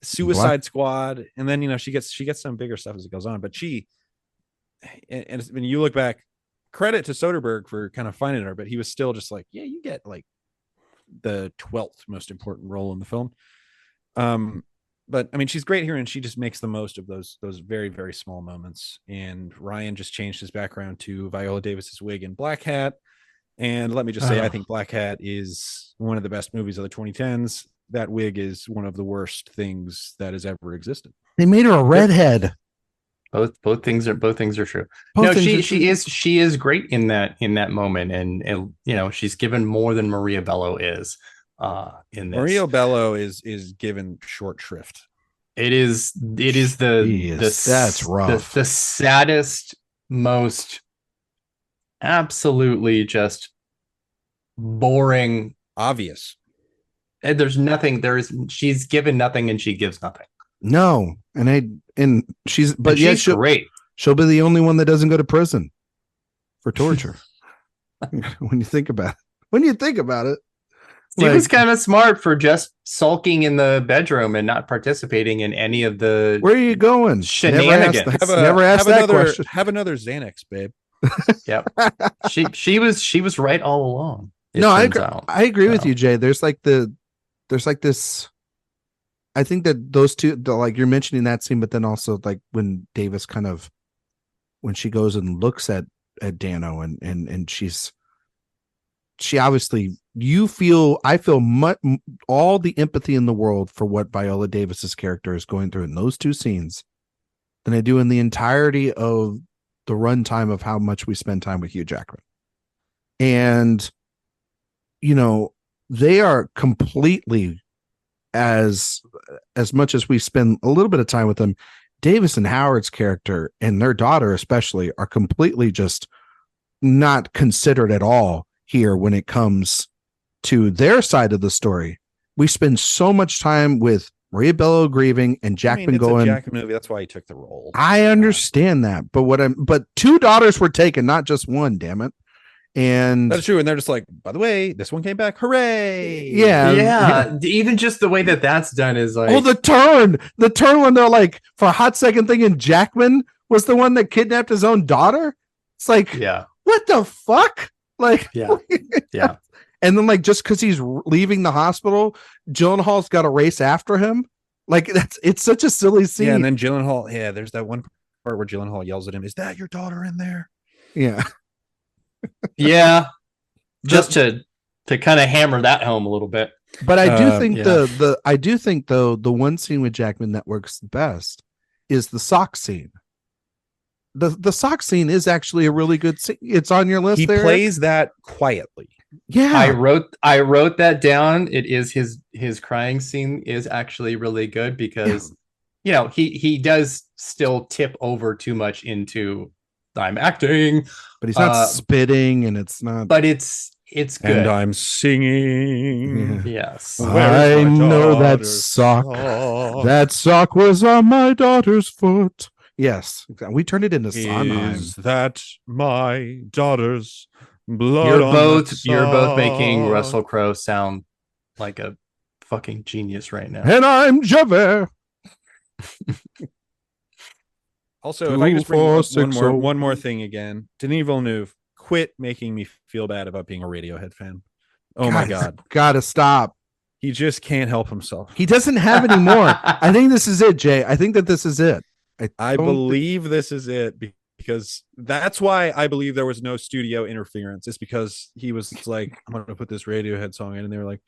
Suicide Squad, and then she gets some bigger stuff as it goes on. But and when you look back, credit to Soderbergh for kind of finding her, but he was still just like, yeah, you get like the 12th most important role in the film. But I mean, she's great here, and she just makes the most of those very, very small moments. And Ryan just changed his background to Viola Davis's wig in Black Hat. And let me just say, I think Black Hat is one of the best movies of the 2010s. That wig is one of the worst things that has ever existed. They made her a redhead. Both things are true. She is great in that moment, and she's given more than Maria Bello is in this. Maria Bello is given short shrift. It is that's rough. The saddest, most absolutely just boring, obvious. And she's given nothing and she gives nothing. No. She's great. She'll be the only one that doesn't go to prison for torture. when you think about it. She was kind of smart for just sulking in the bedroom and not participating in any of the where are you going? Shenanigans. Never asked that question. Have another Xanax, babe. Yep. She was right all along. No, I agree with you, Jay. There's like this. I think that those two, like you're mentioning that scene, but then also like when Davis when she goes and looks at Dano and she obviously, I feel all the empathy in the world for what Viola Davis's character is going through in those two scenes than I do in the entirety of the runtime of how much we spend time with Hugh Jackman. And they are completely, as much as we spend a little bit of time with them, Davis and Howard's character and their daughter especially are completely just not considered at all here when it comes to their side of the story. We spend so much time with Maria Bello grieving and Jackman going. A Jackman movie, that's why he took the role. I understand that, but 2 daughters were taken, not just one. Damn it. And that's true. And they're just like, by the way, this one came back. Hooray. Yeah. Even just the way that's done is like, the turn when they're like, for a hot second, thinking Jackman was the one that kidnapped his own daughter. It's like, yeah, what the fuck? Like, yeah. And then like, just cause he's leaving the hospital, Gyllenhaal's got to race after him. Like it's such a silly scene. Yeah. And then Gyllenhaal, there's that one part where Gyllenhaal yells at him, "Is that your daughter in there?" Yeah. Yeah, just to kind of hammer that home a little bit. But I do think I do think though the one scene with Jackman that works best is the sock scene. The sock scene is actually a really good scene. It's on your list. He plays that quietly. Yeah, I wrote that down. It is his crying scene is actually really good because he does still tip over too much into I'm acting, but he's not spitting, and it's not. But it's good. And I'm singing. Yeah. Yes. I know that sock. That sock was on my daughter's foot. Yes, we turned it into Sondheim. Is that my daughter's blood? You're both making Russell Crowe sound like a fucking genius right now. And I'm Javert. Also, if I could just bring one more thing again, Denis Villeneuve, quit making me feel bad about being a Radiohead fan. Oh my God. Gotta stop. He just can't help himself. He doesn't have any more. I think this is it, Jay. I think that this is it. I believe this is it, because that's why I believe there was no studio interference. It's because he was like, I'm going to put this Radiohead song in. And they were like,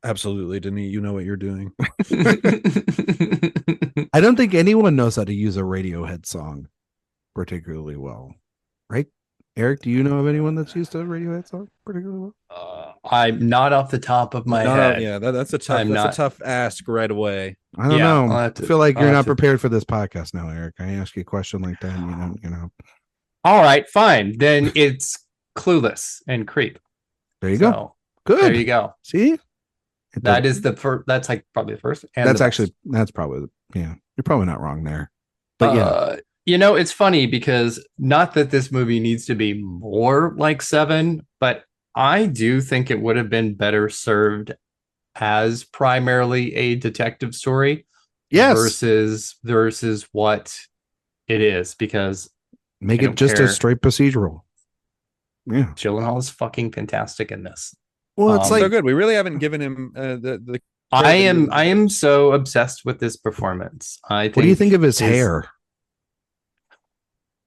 absolutely, Denis, you know what you're doing. I don't think anyone knows how to use a Radiohead song particularly well. Right? Eric, do you know of anyone that's used a Radiohead song particularly well? I'm not off the top of my head. Yeah, that's a tough ask right away. I don't know. I feel like you're not prepared for this podcast now, Eric. I ask you a question like that, and you know. All right, fine. Then it's Clueless and Creep. There you go. Good. There you go. See? That is the first. That's like probably the first. That's probably, yeah. You're probably not wrong there. But yeah. It's funny because not that this movie needs to be more like Seven, but I do think it would have been better served as primarily a detective story. Yes. Versus what it is, because make it just a straight procedural. Yeah. Gyllenhaal is fucking fantastic in this. Well, it's like so good. We really haven't given him the I am so obsessed with this performance. What do you think of his hair?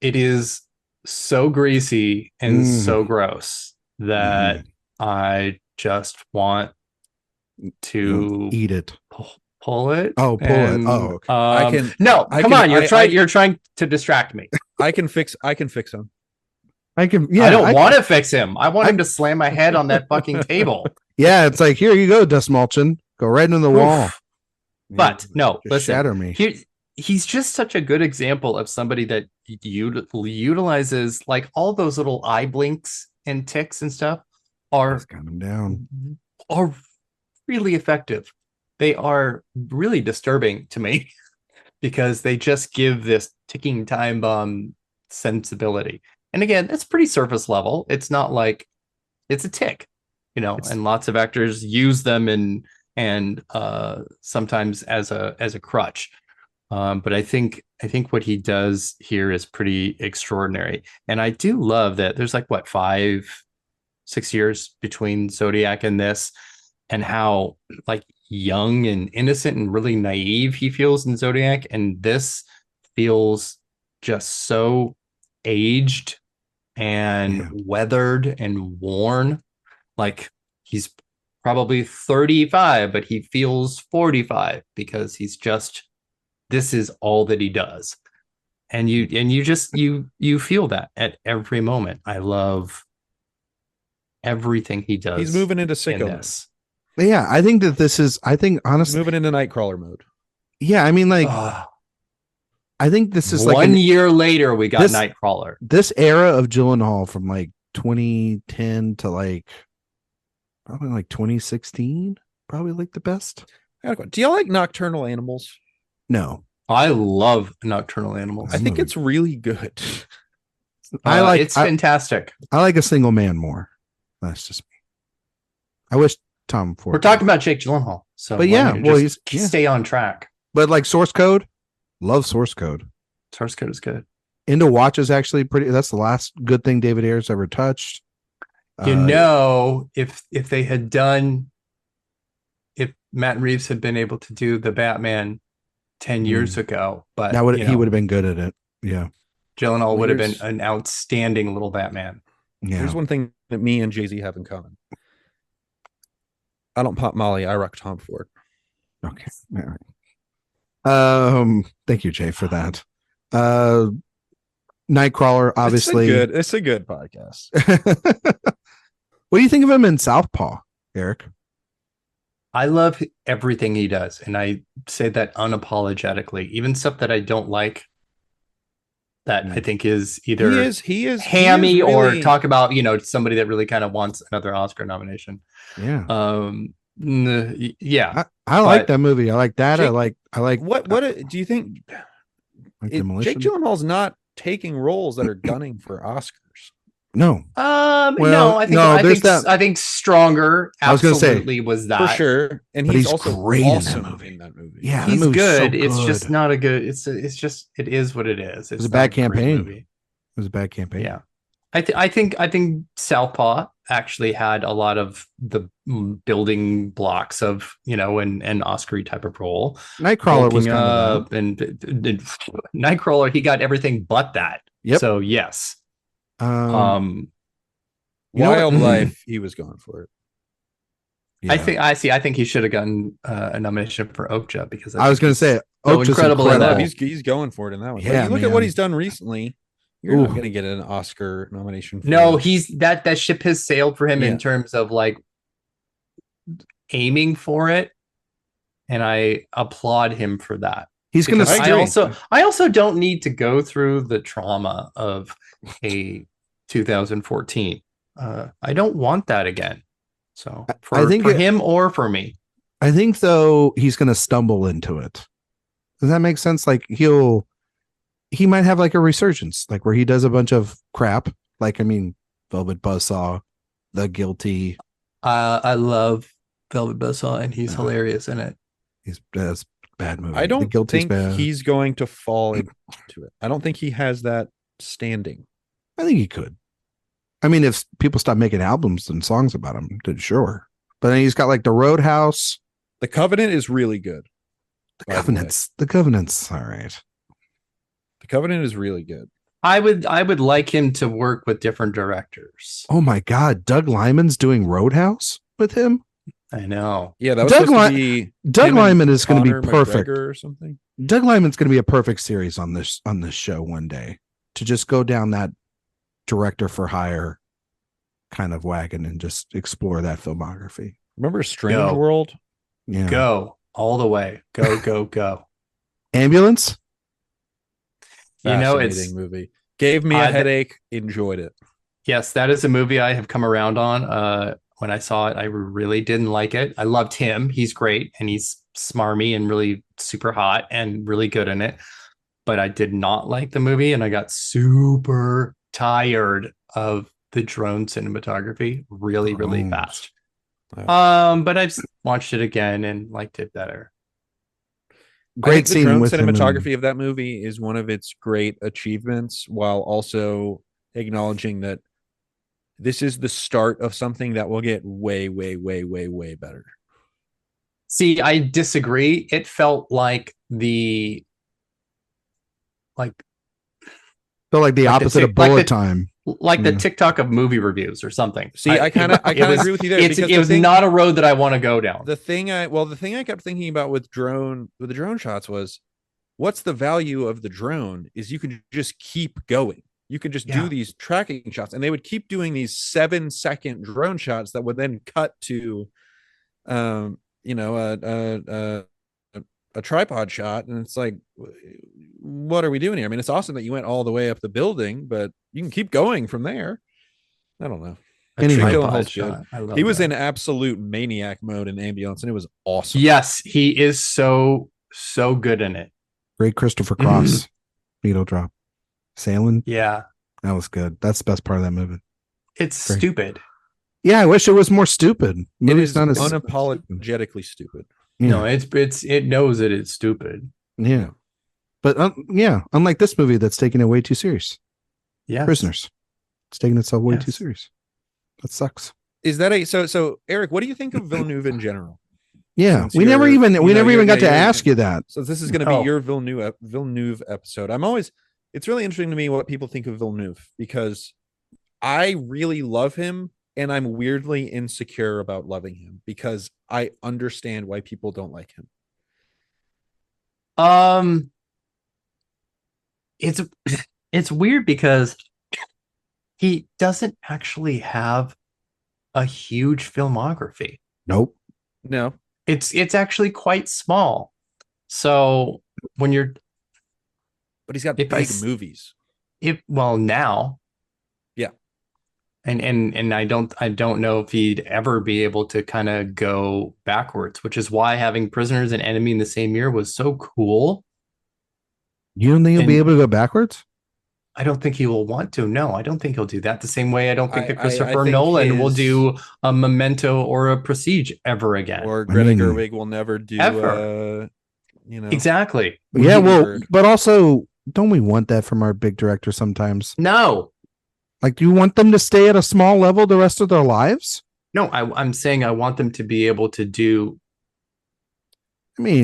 It is so greasy and so gross that I just want to eat it. Pull it. Oh, pull it. Oh, okay. You're trying to distract me. I can fix him. I don't want to fix him. I want him to slam my head on that fucking table. Yeah, it's like, here you go, dust mulching. Go right into the wall. But no, listen. Shatter me. He's just such a good example of somebody that utilizes like all those little eye blinks and ticks and stuff are really effective. They are really disturbing to me because they just give this ticking time bomb sensibility. And again, that's pretty surface level. It's not like it's a tick, and lots of actors use them and sometimes as a crutch. But I think what he does here is pretty extraordinary. And I do love that there's like 5-6 years between Zodiac and this, and how like young and innocent and really naive he feels in Zodiac, and this feels just so aged and weathered and worn. Like he's probably 35, but he feels 45 because he's just, this is all that he does. And you just feel that at every moment. I love everything he does. He's moving into sicko. Yeah, I think that this is, honestly, he's moving into Nightcrawler mode. Yeah, I mean, like, I think this is like 1 year later we got Nightcrawler. This era of Gyllenhaal from like 2010 to like probably like 2016, probably like the best. Do y'all like Nocturnal Animals? No. I love Nocturnal Animals. I think it's really good. It's fantastic. I like A Single Man more. That's just me. I wish Tom Ford. We're talking about Jake Gyllenhaal, so but he's stay on track. But like Source Code, love Source Code. Source Code is good. Into Watch is actually pretty. That's the last good thing David Ayer's ever touched. If they had done, if Matt Reeves had been able to do the Batman 10 years ago, but he would have been good at it. Yeah, Gyllenhaal would have been an outstanding little Batman. Yeah. Here's one thing that me and Jay-Z have in common. I don't pop Molly. I rock Tom Ford. Okay. All right. Thank you, Jay, for that. Nightcrawler, obviously. It's a good podcast. What do you think of him in Southpaw, Eric? I love everything he does, and I say that unapologetically. Even stuff that I don't like, that I think is either he is hammy really... or talk about, somebody that really kind of wants another Oscar nomination. Yeah. Yeah. I like that movie. I like that. Jake, I like what do you think? Jake Gyllenhaal's not taking roles that are gunning for Oscars. No. No, I think Stronger absolutely was that. For sure. And he's also great awesome in that movie. Yeah, he's good. So it's just not a good, it is what it is. It's a bad campaign. It was a bad campaign. Yeah. I think Southpaw actually had a lot of the building blocks of, an Oscar type of role. Nightcrawler was kind of that. And Nightcrawler, he got everything but that. Yep. So yes. Wildlife, he was going for it. Yeah. I think he should have gotten a nomination for Okja, because I was going to say Okja's incredible. He's going for it in that one. Yeah, you look at what he's done recently. You're not going to get an Oscar nomination. No, he's that ship has sailed for him in terms of like aiming for it, and I applaud him for that. He's going to. I also don't need to go through the trauma of a 2014. I don't want that again. So for him or for me, I think though he's going to stumble into it. Does that make sense? Like he might have like a resurgence, like where he does a bunch of crap. Like, I mean, Velvet Buzzsaw, The Guilty. I love Velvet Buzzsaw, and he's hilarious in it. That's bad movie. I don't think he's going to fall into it. I don't think he has that standing. I think he could. I mean, if people stop making albums and songs about him, then sure. But then he's got like The Roadhouse. The Covenant is really good. The Covenant's all right. The Covenant is really good. I would like him to work with different directors. Oh my God, Doug Liman's doing Roadhouse with him. I know. Yeah, that was supposed to be Doug Liman is going to be perfect or something. Doug Liman's going to be a perfect series on this show one day, to just go down that director for hire kind of wagon and just explore that filmography. Remember Strange World? Yeah. Go all the way. Go. Ambulance? Fascinating movie. Gave me a headache. Enjoyed it. Yes, that is a movie I have come around on. When I saw it, I really didn't like it. I loved him. He's great, and he's smarmy and really super hot and really good in it. But I did not like the movie, and I got super tired of the drone cinematography really fast. But I've watched it again and liked it better. Great scene. The drone cinematography of that movie is one of its great achievements, while also acknowledging that this is the start of something that will get way better. See, I disagree. It felt like the opposite of Bullet Time. Like the TikTok of movie reviews or something. See, I kind of agree with you there. It was not a road that I want to go down. The thing I kept thinking about with the drone shots was, what's the value of the drone is you can just keep going. You could just do these tracking shots, and they would keep doing these 7-second drone shots that would then cut to, a tripod shot. And it's like, what are we doing here? I mean, it's awesome that you went all the way up the building, but you can keep going from there. I don't know. He was in absolute maniac mode in Ambulance, and it was awesome. Yes, he is so good in it. Great Christopher Cross. Needle drop. Sailing. Yeah. That was good. That's the best part of that movie. It's stupid. Yeah, I wish it was more stupid. It is not unapologetically stupid. Yeah. No, it knows that it's stupid. Yeah. But unlike this movie that's taking it way too serious. Yeah. Prisoners. It's taking itself way too serious. That sucks. Is that so Eric, what do you think of Villeneuve in general? Yeah, we never even got to ask you that. So this is going to be your Villeneuve episode. It's really interesting to me what people think of Villeneuve, because I really love him, and I'm weirdly insecure about loving him because I understand why people don't like him. It's weird because he doesn't actually have a huge filmography. Nope. No. It's actually quite small. So when you're, but he's got big movies. Now, yeah, and I don't know if he'd ever be able to kind of go backwards, which is why having Prisoners and Enemy in the same year was so cool. You don't think he'll be able to go backwards? I don't think he will want to. No, I don't think he'll do that. The same way I don't think that Christopher Nolan will do a Memento or a Prestige ever again. Or Greta Gerwig will never do ever. Exactly. Yeah, well, but also, don't we want that from our big directors sometimes? No. Like, do you want them to stay at a small level the rest of their lives? No, I'm saying I want them to be able to do.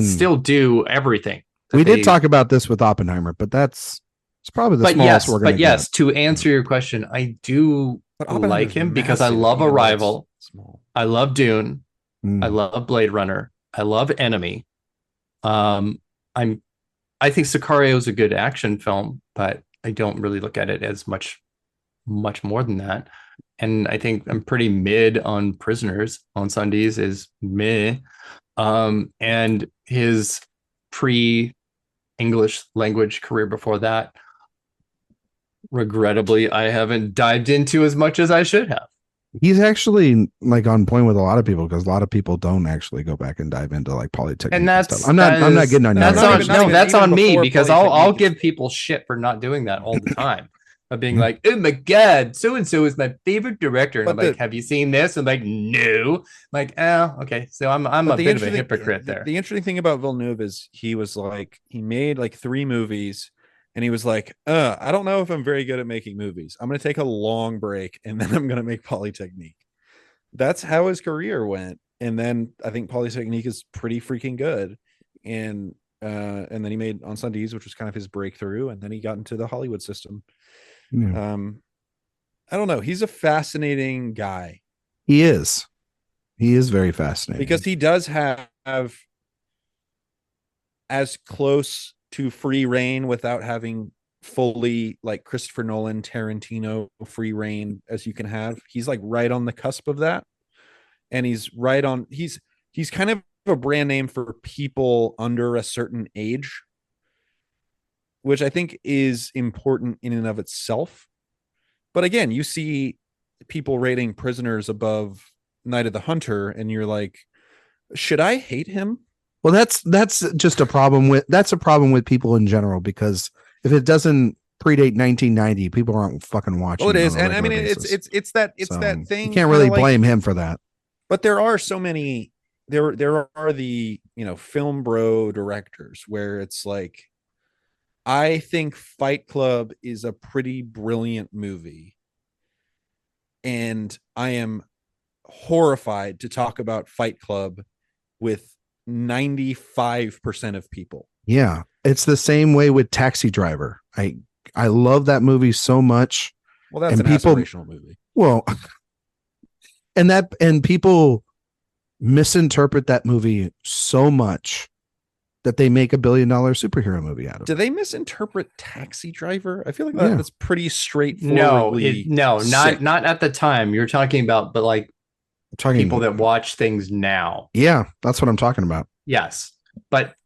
Still do everything. We did talk about this with Oppenheimer, but it's probably the smallest we're going to get. But yes, to answer your question, I do like him because I love Arrival. I love Dune. I love Blade Runner. I love Enemy. I think Sicario is a good action film, but I don't really look at it as much more than that. And I think I'm pretty mid on Prisoners. On Sundays is meh. And his pre-English language career before that, regrettably, I haven't dived into as much as I should have. He's actually like on point with a lot of people because a lot of people don't actually go back and dive into like Polytechnique and that's stuff. I'm not getting on that's on me because I'll give people shit for not doing that all the time. Of being like, oh my god, so and so is my favorite director, and I'm like, have you seen this? I'm like, no. I'm like, oh, okay. So I'm a bit of a hypocrite there. The interesting thing about Villeneuve is he was like, he made like 3 movies. And he was like, I don't know if I'm very good at making movies. I'm going to take a long break and then I'm going to make Polytechnique. That's how his career went. And then I think Polytechnique is pretty freaking good. And then he made On Sundays, which was kind of his breakthrough. And then he got into the Hollywood system. Yeah. I don't know. He's a fascinating guy. He is. He is very fascinating. Because he does have as close to free reign without having fully like Christopher Nolan, Tarantino free reign as you can have. He's like right on the cusp of that. And he's kind of a brand name for people under a certain age, which I think is important in and of itself. But again, you see people rating Prisoners above Night of the Hunter and you're like, should I hate him? Well, that's just a problem with people in general, because if it doesn't predate 1990, people aren't fucking watching. Well, it is, and I mean it's that thing. You can't really blame him for that. But there are so many. There are the film bro directors where it's like, I think Fight Club is a pretty brilliant movie, and I am horrified to talk about Fight Club with 95% of people. Yeah, it's the same way with Taxi Driver. I love that movie so much. Well, that's an aspirational movie. Well, and people misinterpret that movie so much that they make $1 billion superhero movie out of it. Do they misinterpret Taxi Driver? I feel like that's pretty straightforward. No, not at the time you're talking about, but like people that watch things now. Yeah, that's what I'm talking about. Yes, but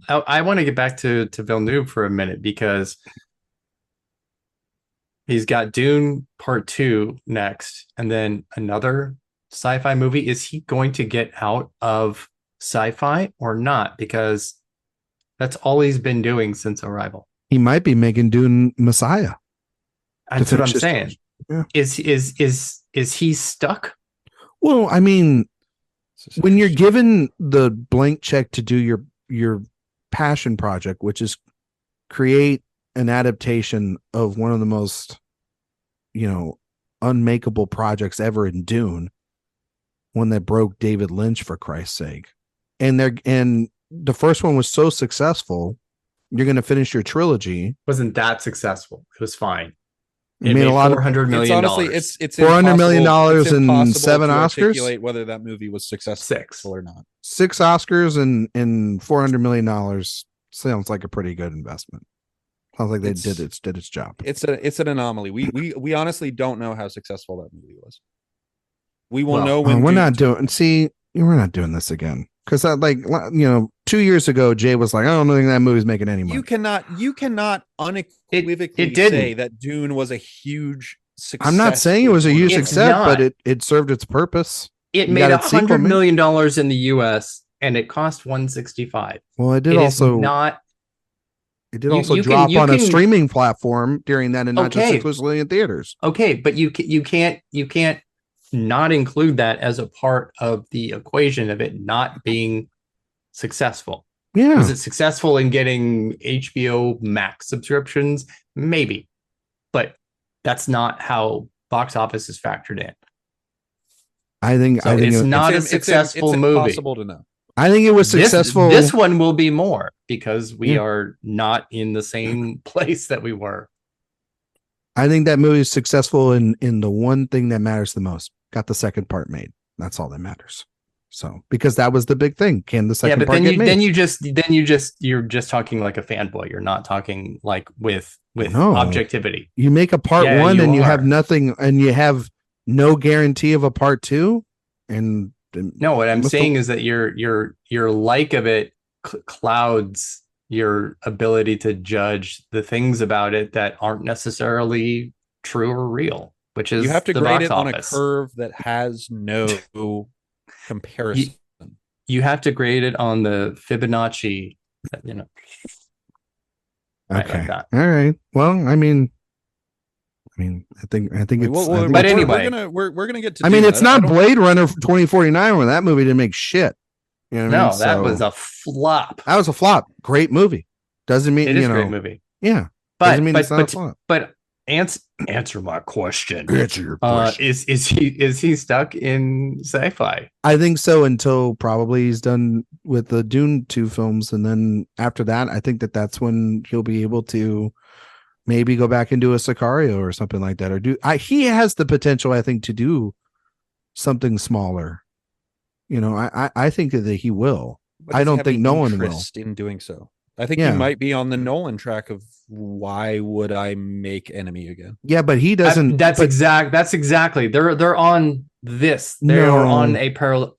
I want to get back to Villeneuve for a minute, because he's got Dune Part 2 next, and then another sci-fi movie. Is he going to get out of sci-fi or not? Because that's all he's been doing since Arrival. He might be making Dune Messiah. That's what I'm saying. Yeah. Is he stuck? Well, I mean, when you're given the blank check to do your passion project, which is create an adaptation of one of the most, unmakeable projects ever in Dune, one that broke David Lynch, for Christ's sake, and the first one was so successful, you're going to finish your trilogy. Wasn't that successful? It was fine. It made a lot of $400 million. It's $400 million and 7 Oscars. Whether that movie was successful or not. 6 Oscars and $400 million sounds like a pretty good investment. Sounds like they did its job. It's an anomaly. We honestly don't know how successful that movie was. We will know when we're not doing. See, we're not doing this again. Because 2 years ago, Jay was like, I don't think that movie's making any money. You cannot unequivocally say that Dune was a huge success. I'm not saying it was a huge success, but it served its purpose. It made $100 million in the US and it cost $165. Well, it did also drop on a streaming platform during that and not just exclusively in theaters. Okay, but you can't not include that as a part of the equation of it not being successful. Yeah. Was it successful in getting HBO Max subscriptions? Maybe. But that's not how box office is factored in. I think it's not a successful movie. It's impossible to know. I think it was successful. This one will be more because we are not in the same place that we were. I think that movie is successful in the one thing that matters the most. Got the second part made. That's all that matters. So because that was the big thing. Can the second part get made? You're just talking like a fanboy. You're not talking like with objectivity. You make a part one and you have nothing, and you have no guarantee of a part two. And no, what I'm saying is that your like of it clouds your ability to judge the things about it that aren't necessarily true or real, which is you have to the grade box it office. on a curve that has no comparison. You have to grade it on the Fibonacci, Okay. Like that. All right. Well, I think it's. But anyway, we're gonna get to. I mean, it's not Blade Runner 2049 when that movie didn't make shit. You know what I mean? That was a flop. That was a flop. Great movie. Doesn't mean it is a great movie. Yeah. But answer my question. Answer your question. Is he stuck in sci-fi? I think so until probably he's done with the Dune 2 films, and then after that, I think that's when he'll be able to maybe go back and do a Sicario or something like that, or he has the potential, I think, to do something smaller. I think that he will. I don't think Nolan will in doing so. I think he might be on the Nolan track of why would I make Enemy again? Yeah, but he doesn't. That's exactly. They're on this. They're on a parallel.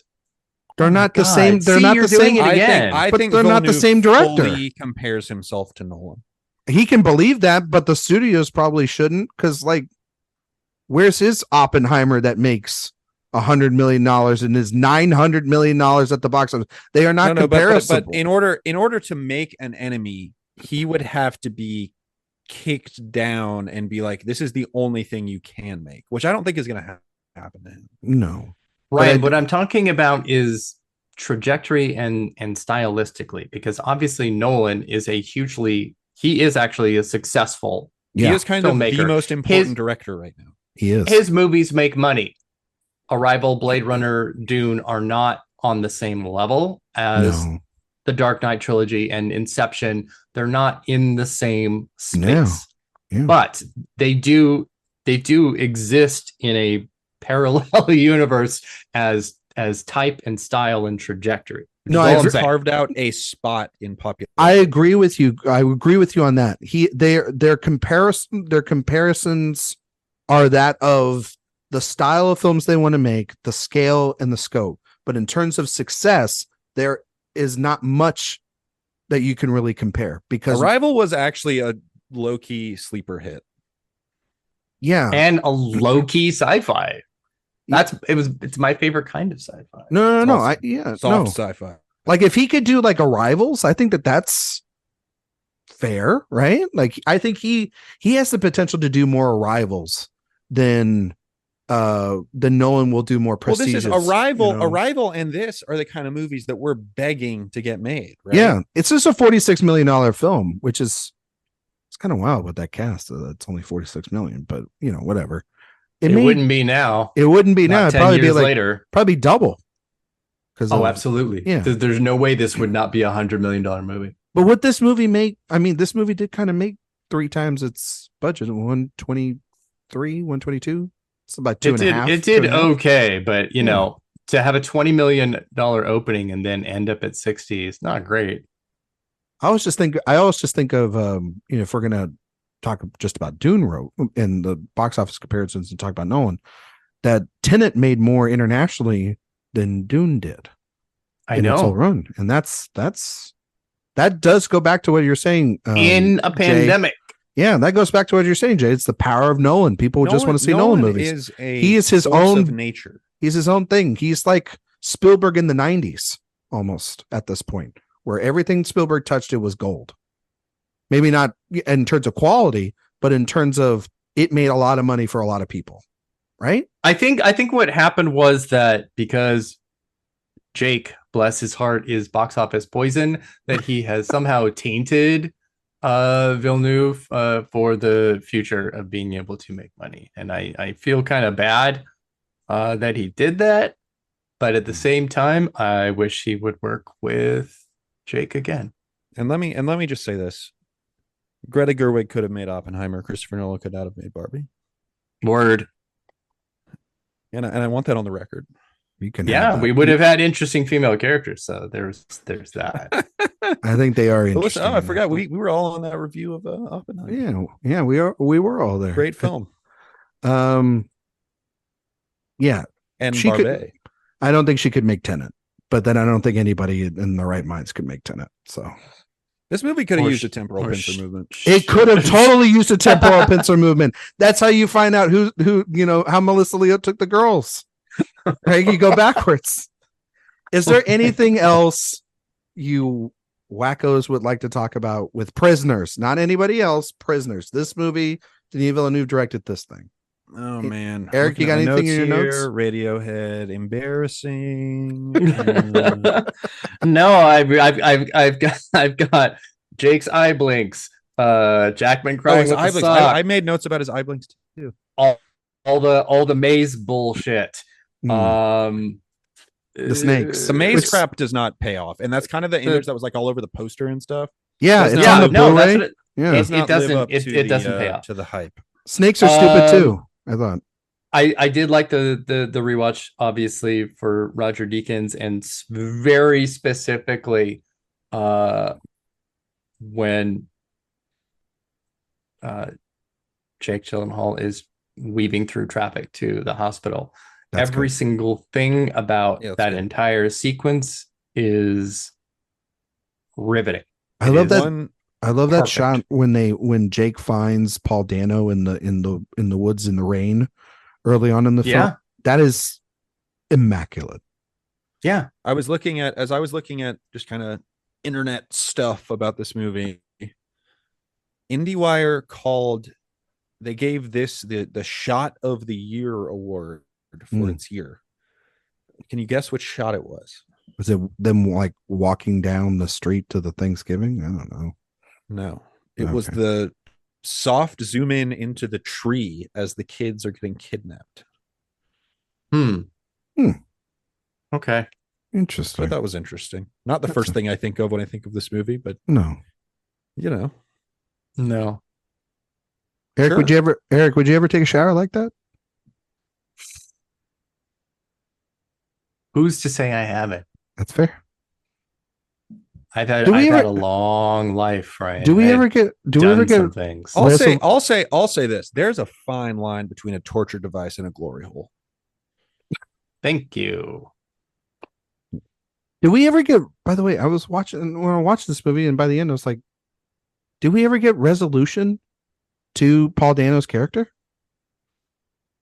They're not the same. They're not the same. I think they're not the same director. Fully compares himself to Nolan. He can believe that, but the studios probably shouldn't, because where's his Oppenheimer that makes $100 million and is $900 million at the box office? They are not comparable. But in order to make an Enemy, he would have to be kicked down and be like, this is the only thing you can make, which I don't think is going to happen to him. No. Right. What I'm talking about is trajectory and stylistically, because obviously Nolan is he is actually a successful he is kind filmmaker. Of the most important director right now. He is. His movies make money. Arrival, Blade Runner, Dune are not on the same level as the Dark Knight trilogy and Inception. They're not in the same space, but they do exist in a parallel universe as type and style and trajectory. No, I've carved out a spot in popular. I agree with you. I agree with you on that. Their comparisons are that of the style of films they want to make, the scale and the scope. But in terms of success, there is not much that you can really compare, because Arrival was actually a low-key sleeper hit. Yeah. And a low-key sci-fi. It's my favorite kind of sci-fi. No. Soft sci-fi. Like if he could do like Arrivals, I think that's fair, right? Like I think he has the potential to do more Arrivals than Nolan will do more prestigious. Well, this is Arrival and this are the kind of movies that we're begging to get made, right? Yeah. It's just a $46 million film, which is it's kind of wild with that cast. It's only $46 million, but whatever. It wouldn't be now. It wouldn't be now. It'd 10 probably years be later. Probably double. Absolutely. Yeah. There's no way this would not be $100 million movie. But what this movie make? I mean, this movie did kind of make 3 times its budget. 123, 122. It's about 2.5. It did okay, but to have a $20 million opening and then end up at 60 is not great. I always just think of if we're gonna talk just about Dune and the box office comparisons and talk about Nolan, that Tenet made more internationally than Dune did. I know. Its whole run. And that does go back to what you're saying. In a pandemic. Jay. Yeah, that goes back to what you're saying, Jay. It's the power of Nolan. People just want to see Nolan movies. He is his own of nature. He's his own thing. He's like Spielberg in the 90s, almost at this point, where everything Spielberg touched, it was gold. Maybe not in terms of quality, but in terms of it made a lot of money for a lot of people. Right? I think what happened was that because Jake, bless his heart, is box office poison, that he has somehow tainted Villeneuve for the future of being able to make money. And I feel kind of bad that he did that. But at the same time, I wish he would work with Jake again. And let me just say this. Greta Gerwig could have made Oppenheimer. Christopher Nolan could not have made Barbie. Word. And I want that on the record. You can. Yeah, we would have had interesting female characters. So there's that. I think they are interesting. I forgot we were all on that review of Oppenheimer. Yeah, we were all there. Great film. Yeah, and she Barbie. could. I don't think she could make Tenet, but then I don't think anybody in the right minds could make Tenet. So this movie could have used a temporal pincer movement. It could have totally used a temporal pincer movement. That's how you find out who how Melissa Leo took the girls. Right, you go backwards. Is there anything else you wackos would like to talk about with Prisoners? Not anybody else. Prisoners. This movie, Denis Villeneuve directed this thing. Oh man, Eric, you got anything in your notes? Radiohead, embarrassing. No, I've got Jake's eye blinks. Jackman crying with the sock. I made notes about his eye blinks too. All the maze bullshit. The snakes. The maze crap does not pay off, and that's kind of the image that was like all over the poster and stuff. Yeah, it's on the Blu-ray. It doesn't pay off to the hype. Snakes are stupid too. I thought. I did like the rewatch, obviously, for Roger Deakins, and very specifically when Jake Gyllenhaal is weaving through traffic to the hospital. That's every single thing about that entire sequence is riveting. I love that. I love that shot when Jake finds Paul Dano in the woods in the rain early on in the film. That is immaculate. Yeah. I was looking at just kind of internet stuff about this movie. IndieWire they gave this the shot of the year award for its year. Can you guess which shot it was? Was it them like walking down the street to the Thanksgiving? I don't know. No, it was the soft zoom in into the tree as the kids are getting kidnapped. Okay. Interesting. I thought that was interesting. Not the first thing I think of when I think of this movie, but no. No. Eric, sure. Would you ever take a shower like that? Who's to say I haven't? That's fair. I've had a long life, right? Do we ever get some things? I'll say this. There's a fine line between a torture device and a glory hole. Thank you. Do we ever get, by the way, I watched this movie, and by the end I was like, did we ever get resolution to Paul Dano's character?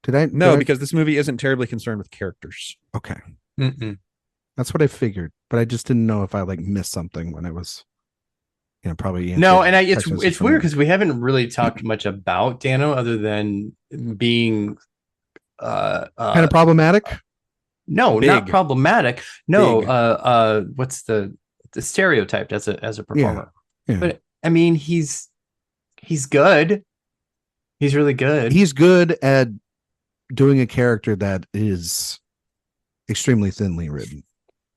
Because this movie isn't terribly concerned with characters. Okay. That's what I figured, but I just didn't know if I missed something when I was, probably. No, and it's weird because we haven't really talked much about Dano other than being kind of problematic. No, not problematic. No, what's the stereotyped as a performer? Yeah. But I mean, he's good. He's really good. He's good at doing a character that is extremely thinly written.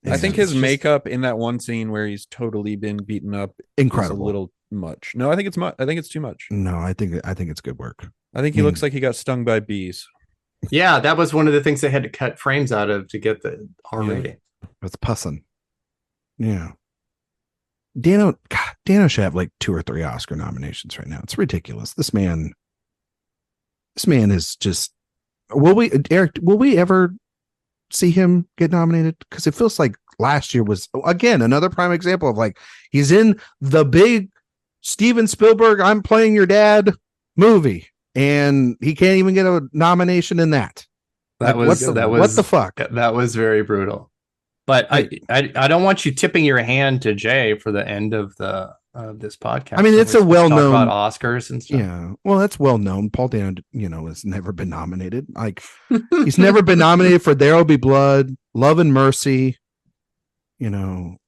I think his makeup in that one scene where he's totally been beaten up incredible. Is a little much. No, I think it's I think it's too much. No, I think it's good work. I think he looks like he got stung by bees. Yeah, that was one of the things they had to cut frames out of to get the R rating. It's pussing. Yeah. Dano should have 2 or 3 Oscar nominations right now. It's ridiculous. This man is just. Eric, will we ever see him get nominated? Because it feels like last year was, again, another prime example of like, he's in the big Steven Spielberg, I'm playing your dad movie, and he can't even get a nomination in that. What the fuck? That was very brutal. But I don't want you tipping your hand to Jay for the end of the this podcast. I mean, it's a well-known about Oscars and stuff. Yeah, well, that's well known. Paul Dano, has never been nominated. Like, he's never been nominated for There Will Be Blood, Love and Mercy.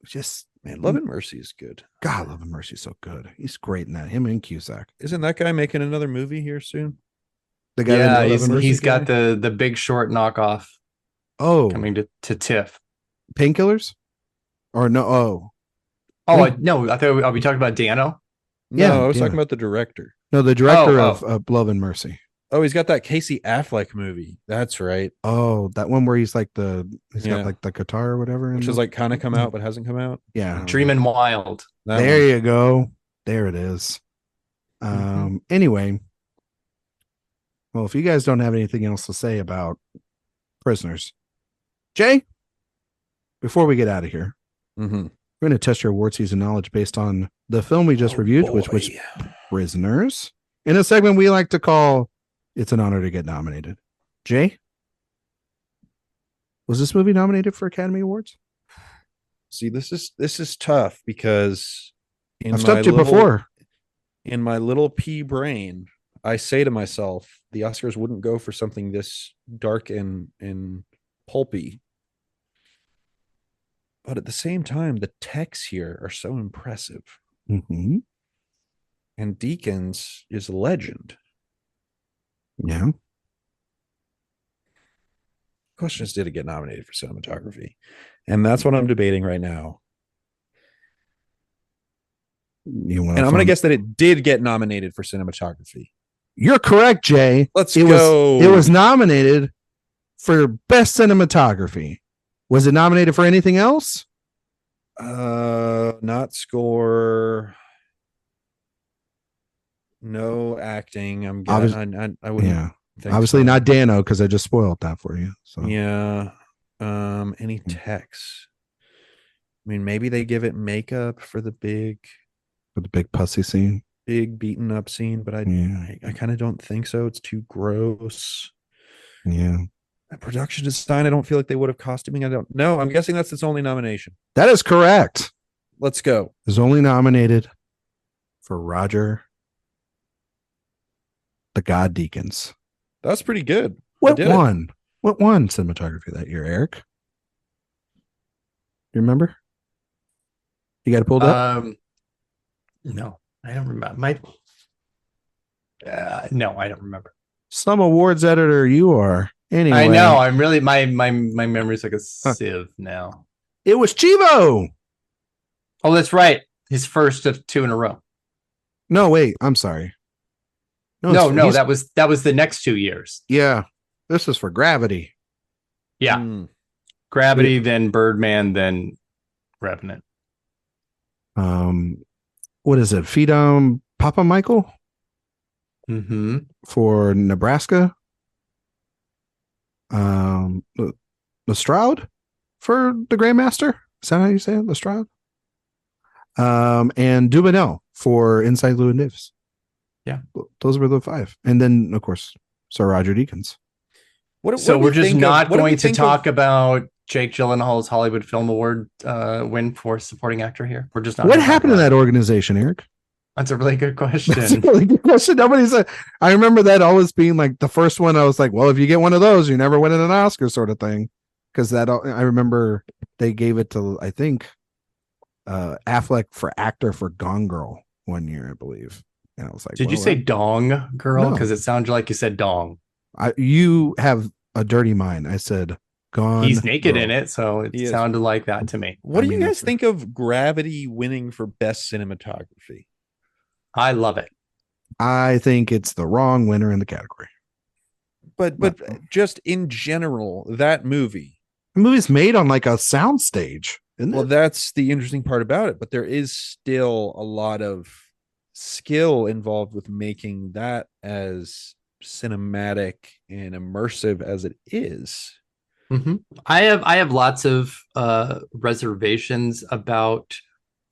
Just man, Love and Mercy is good. God, Love and Mercy is so good. He's great in that. Him and Cusack. Isn't that guy making another movie here soon? The guy, he's got the Big Short knockoff. Oh, coming to TIFF. Painkillers, or no? No, I thought I'll be talking about Dano. No, I was talking about the director. No, the director of Love and Mercy. Oh, he's got that Casey Affleck movie. That's right. Oh, that one where he's like got like the guitar or whatever, which is like kind of come out but hasn't come out. Yeah, Dreamin' Wild. There you go. There it is. Anyway, well, if you guys don't have anything else to say about Prisoners, Jay, before we get out of here, we're going to test your award season knowledge based on the film we just reviewed, which was Prisoners, in a segment we like to call It's an Honor to Get Nominated. Jay, was this movie nominated for Academy Awards? See, this is tough because I've stumped you before. In my little pea brain, I say to myself, the Oscars wouldn't go for something this dark and pulpy. But at the same time, the texts here are so impressive. And Deakins is a legend. Yeah. Question is, did it get nominated for cinematography? And that's what I'm debating right now. And I'm going to guess that it did get nominated for cinematography. You're correct, Jay. Let's go. It was nominated for Best Cinematography. Was it nominated for anything else? Not score. No acting. I wouldn't. Yeah. Obviously not Dano, because I just spoiled that for you. So yeah. Any text? I mean, maybe they give it makeup for the big pussy scene, big beaten up scene, but I kind of don't think so. It's too gross. Yeah. Production design, I don't feel like they would have costuming. I don't know. I'm guessing that's its only nomination. That is correct. Let's go. It's only nominated for Roger the God Deakins. That's pretty good. What won cinematography that year, Erik? You remember? You got it pulled up? No, I don't remember. No, I don't remember. Some awards editor you are. Anyway, I know. I'm really my memory's like a sieve now. It was Chivo. Oh, that's right. His first of two in a row. No, wait. I'm sorry. No, that was the next 2 years. Yeah, this is for Gravity. Yeah, Gravity, then Birdman, then Revenant. What is it? Feed on Papa Michael. For Nebraska. Lestrade for the Grandmaster. Is that how you say it? Lestrade. And Dubonnet for Inside Llewyn Davis. Yeah, those were the 5, and then of course Sir Roger Deakins. So we're just not going to talk about Jake Gyllenhaal's Hollywood Film Award win for supporting actor here. We're just not. What happened to that organization, Erik? That's a really good question. That's a really good question. Nobody said. I remember that always being like the first one. I was like, well, if you get one of those, you never win an Oscar, sort of thing. Because I remember they gave it to, I think, Affleck for actor for Gone Girl one year, I believe. And I was like, did you say Dong Girl? Because it sounded like you said Dong. You have a dirty mind. I said Gone. He's naked Girl. In it, so it sounded like that to me. What do you guys think of Gravity winning for Best Cinematography? I love it. I think it's the wrong winner in the category. But just in general, that movie. The movie's made on like a soundstage, isn't it? Well, that's the interesting part about it. But there is still a lot of skill involved with making that as cinematic and immersive as it is. Mm-hmm. I have lots of reservations about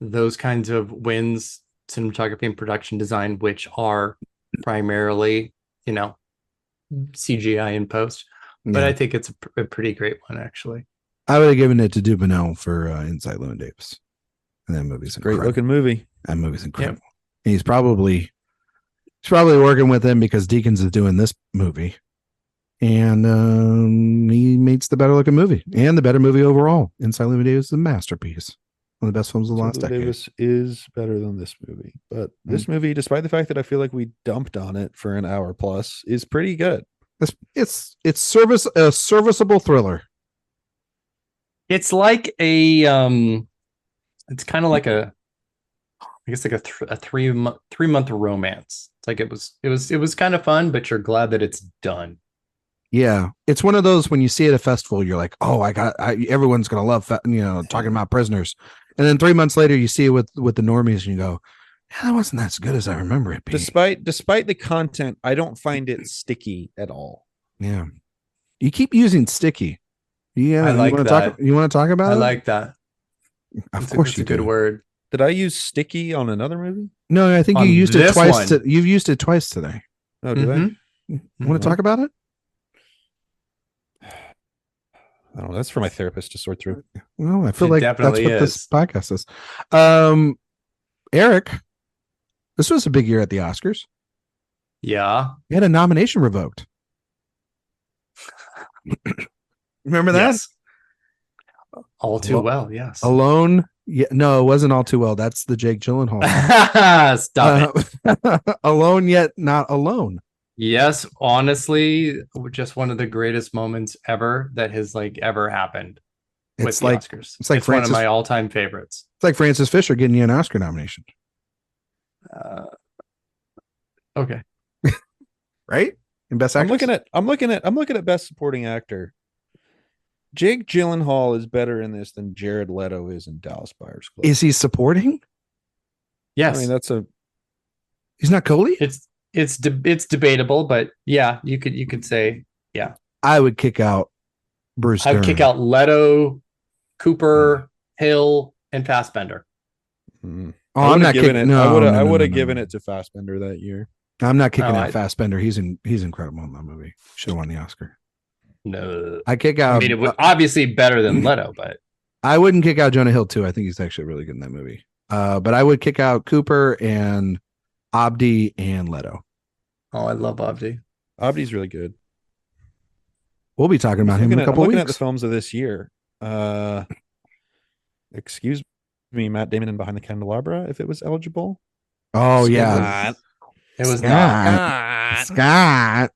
those kinds of wins, cinematography and production design, which are primarily, CGI in post. But I think it's a pretty great one, actually. I would have given it to Dubonnet for Inside Llewyn Davis. And that movie's a great looking movie. That movie's incredible. Yep. He's probably working with him because Deakins is doing this movie. And he makes the better looking movie and the better movie overall. Inside Llewyn Davis is a masterpiece. One of the best films of the last decade. Davis is better than this movie. But this movie, despite the fact that I feel like we dumped on it for an hour plus, is pretty good. It's a serviceable thriller. It's like it's kind of like a 3-month romance. It's like it was kind of fun, but you're glad that it's done. Yeah, it's one of those when you see it at a festival, you're like, oh, everyone's gonna love talking about prisoners, and then 3 months later you see it with the normies and you go, yeah, that wasn't as good as I remember it being. Despite the content, I don't find it sticky at all. Yeah, you keep using sticky. Yeah, I like that. You want to talk about it? I like that. Of course, it's a good word. Did I use sticky on another movie? No, I think you used it twice. You've used it twice today. Oh, did I? You want to talk about it? I don't know. That's for my therapist to sort through. Well, I feel like that's what this podcast is. Erik, this was a big year at the Oscars. Yeah. You had a nomination revoked. Remember that? Yes. All Too Well, yes. Alone. Yeah, no, it wasn't All Too Well. That's the Jake Gyllenhaal. Stop it. Alone Yet Not Alone. Yes, honestly, just one of the greatest moments ever that has ever happened with the Oscars. It's one of my all-time favorites. It's like Francis Fisher getting you an Oscar nomination. Okay. Right? In Best Actress? I'm looking at Best Supporting Actor. Jake Gyllenhaal is better in this than Jared Leto is in Dallas Buyers Club. Is he supporting? Yes. I mean, he's not Coley? It's debatable, but yeah, you could say, yeah. I would kick out Bruce Dern. I would kick out Leto, Cooper, Hill, and Fassbender. Oh, I'm not giving it. No, I would have given it to Fassbender that year. I'm not kicking out Fassbender. He's incredible in that movie. Should have won the Oscar. No, I kick out. I mean, it was obviously better than Leto, but I wouldn't kick out Jonah Hill too. I think he's actually really good in that movie. But I would kick out Cooper and Abdi and Leto. Oh, I love Abdi. Abdi's really good. We'll be talking about him in a couple of weeks. Looking at the films of this year. Excuse me, Matt Damon in Behind the Candelabra, if it was eligible. Oh, yeah. It was not. Scott.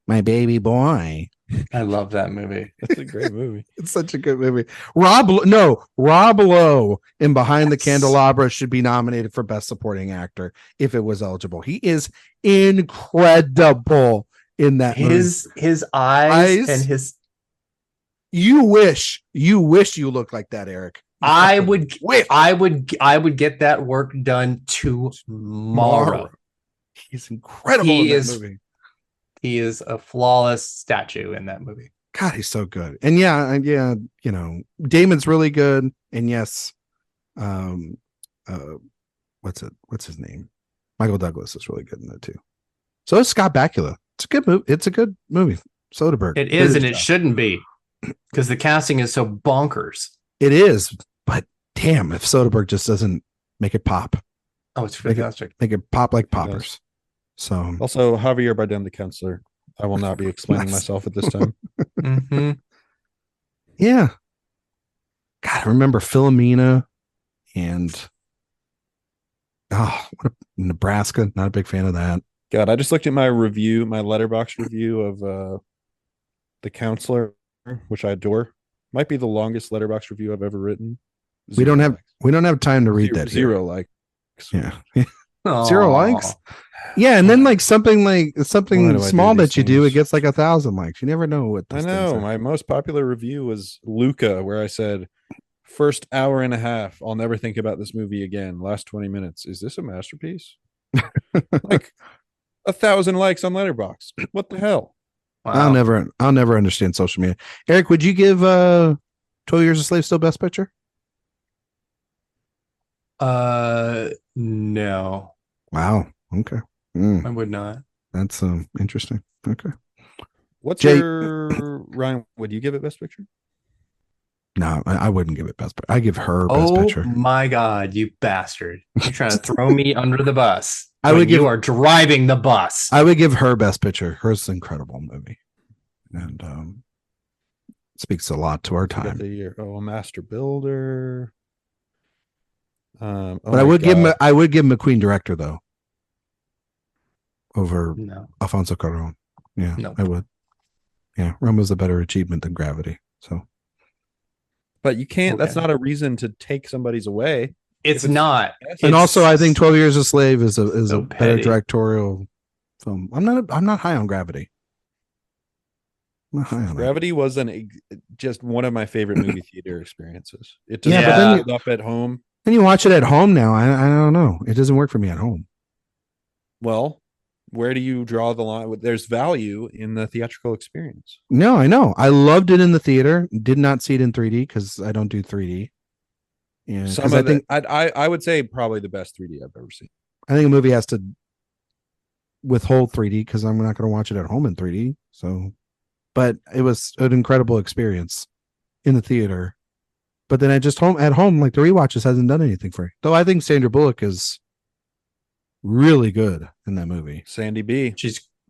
My baby boy. I love that movie. It's a great movie. It's such a good movie. Rob Lowe in Behind the Candelabra should be nominated for Best Supporting Actor if it was eligible. He is incredible in that movie. His eyes and his. You wish you looked like that, Erik. I would get that work done tomorrow. He's incredible in that movie. He is a flawless statue in that movie. God, he's so good. And yeah, Damon's really good. And yes, what's his name? Michael Douglas is really good in that too. So is Scott Bakula. It's a good movie. It's a good movie. Soderbergh. It is, and it shouldn't be, because the casting is so bonkers. It is, but damn, if Soderbergh just doesn't make it pop. Oh, it's fantastic. Make it pop like poppers. So also Javier Bardem, the counselor. I will not be explaining myself at this time. Mm-hmm. Yeah. God, I remember Philomena and Nebraska. Not a big fan of that. God, I just looked at my Letterboxd review of The Counselor, which I adore. Might be the longest Letterboxd review I've ever written. We don't have time to read that. Zero likes. Yeah. 0 likes. Yeah, and then something small that you do, it gets 1,000 likes. You never know what. I know. My most popular review was Luca, where I said, "First hour and a half, I'll never think about this movie again. Last 20 minutes, is this a masterpiece?" 1,000 likes on Letterboxd. What the hell? Wow. I'll never understand social media. Erik, would you give 12 Years a Slave still Best Picture? No. Wow. Okay. I would not. That's interesting. Okay. What's Jay, your Ryan? Would you give it Best Picture? No, I wouldn't give it Best Picture. I give her Best Picture. Oh my God, you bastard! You're trying to throw me under the bus. You are driving the bus. I would give her Best Picture. Hers is an incredible movie, and speaks a lot to our time. A Master Builder. But I would give McQueen director though over Alfonso Cuarón. Yeah, I would. Yeah, Rome was a better achievement than Gravity. So, but you can't. Okay. That's not a reason to take somebody's away. It's not. And also, I think 12 Years a Slave is a better directorial film. I'm not high on Gravity. I'm not high on Gravity was just one of my favorite movie theater experiences. It doesn't but then up at home. Then you watch it at home now. I don't know. It doesn't work for me at home. Well, where do you draw the line? There's value in the theatrical experience. No, I know. I loved it in the theater. Did not see it in 3D because I don't do 3D. Yeah, I would say probably the best 3D I've ever seen. I think a movie has to withhold 3D because I'm not going to watch it at home in 3D. So, but it was an incredible experience in the theater. But then at home, like the rewatches hasn't done anything for me. Though I think Sandra Bullock is really good in that movie. Sandy B.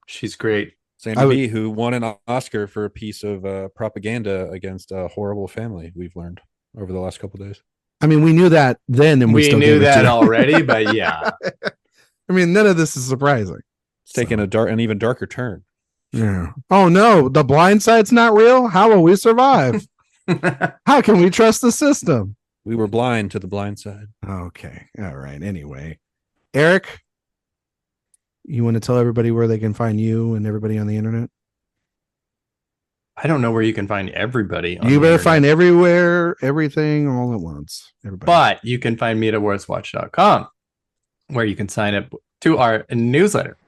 She's great. Sandy B, who won an Oscar for a piece of propaganda against a horrible family, we've learned over the last couple of days. I mean, we knew that then, and we still knew that already, but yeah. I mean, none of this is surprising. It's taking an even darker turn. Yeah. Oh no, the blind side's not real. How will we survive? How can we trust the system? We were blind to the blind side. Okay. All right. Anyway, Erik, you want to tell everybody where they can find you and everybody on the internet? I don't know where you can find everybody. You better find everywhere, everything, all at once. Everybody. But you can find me at AwardsWatch.com, where you can sign up to our newsletter,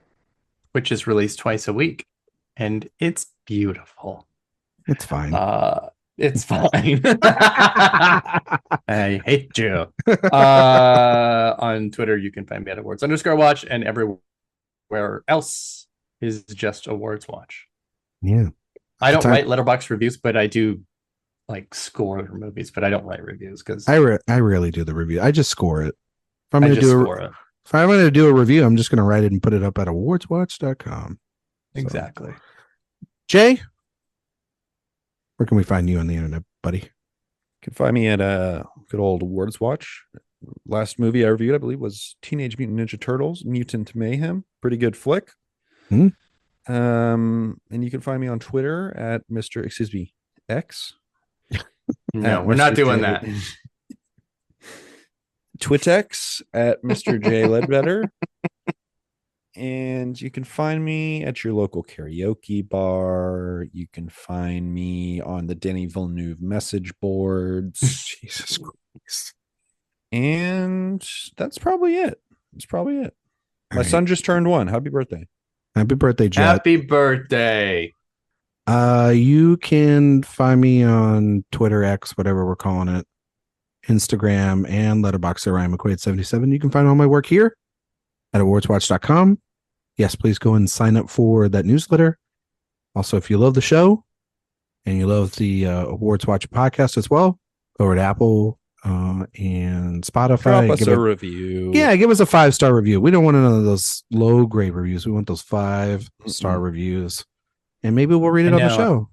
which is released twice a week. And it's beautiful. It's fine. It's fine. I hate you. On Twitter, you can find me at awards_watch, and everywhere else is just AwardsWatch. Yeah. I don't write letterbox reviews, but I do like score movies, but I don't write reviews because I rarely do the review. I just score it. If I'm going to do a review, I'm just going to write it and put it up at awardswatch.com. Exactly. So. Jay, where can we find you on the internet, buddy? You can find me at good old AwardsWatch. Last movie I reviewed, I believe, was Teenage Mutant Ninja Turtles: Mutant Mayhem. Pretty good flick. And you can find me on Twitter at X. No, we're not doing that. Twitex at Mr. J Ledbetter. And you can find me at your local karaoke bar. You can find me on the Denis Villeneuve message boards. Jesus Christ. And that's probably it. My son just turned 1. Happy birthday. Happy birthday, Jet. Happy birthday. You can find me on Twitter, X, whatever we're calling it, Instagram, and Letterboxd at Ryan McQuade 77. You can find all my work here at awardswatch.com. Yes, please go and sign up for that newsletter. Also, if you love the show and you love the Awards Watch podcast as well, over at Apple and Spotify. Drop us a review. Yeah, give us a 5-star review. We don't want none of those low grade reviews. We want those 5-star reviews. And maybe we'll read it on the show.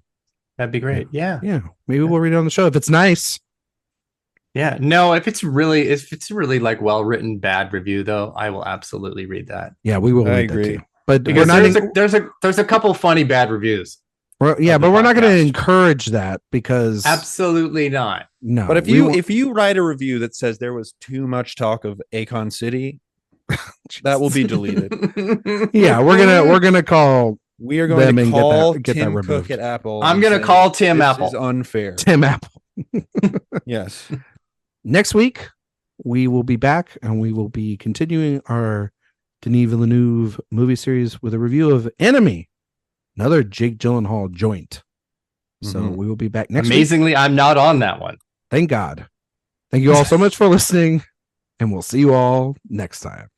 That'd be great. Yeah. Yeah. Maybe we'll read it on the show if it's nice. Yeah. No, if it's really like well-written bad review though, I will absolutely read that. Yeah, we will. I agree. But because there's a couple funny bad reviews. But we're not going to encourage that because absolutely not. No. But if you write a review that says there was too much talk of Akon City, that will be deleted. Yeah, we're going to call get Tim that Cook at Apple. I'm going to call Tim Apple. This is unfair. Tim Apple. Yes. Next week we will be back and we will be continuing our Denis Villeneuve movie series with a review of Enemy. another Jake Gyllenhaal joint. So we will be back next week. Amazingly, I'm not on that one. Thank God. Thank you all so much for listening, and we'll see you all next time.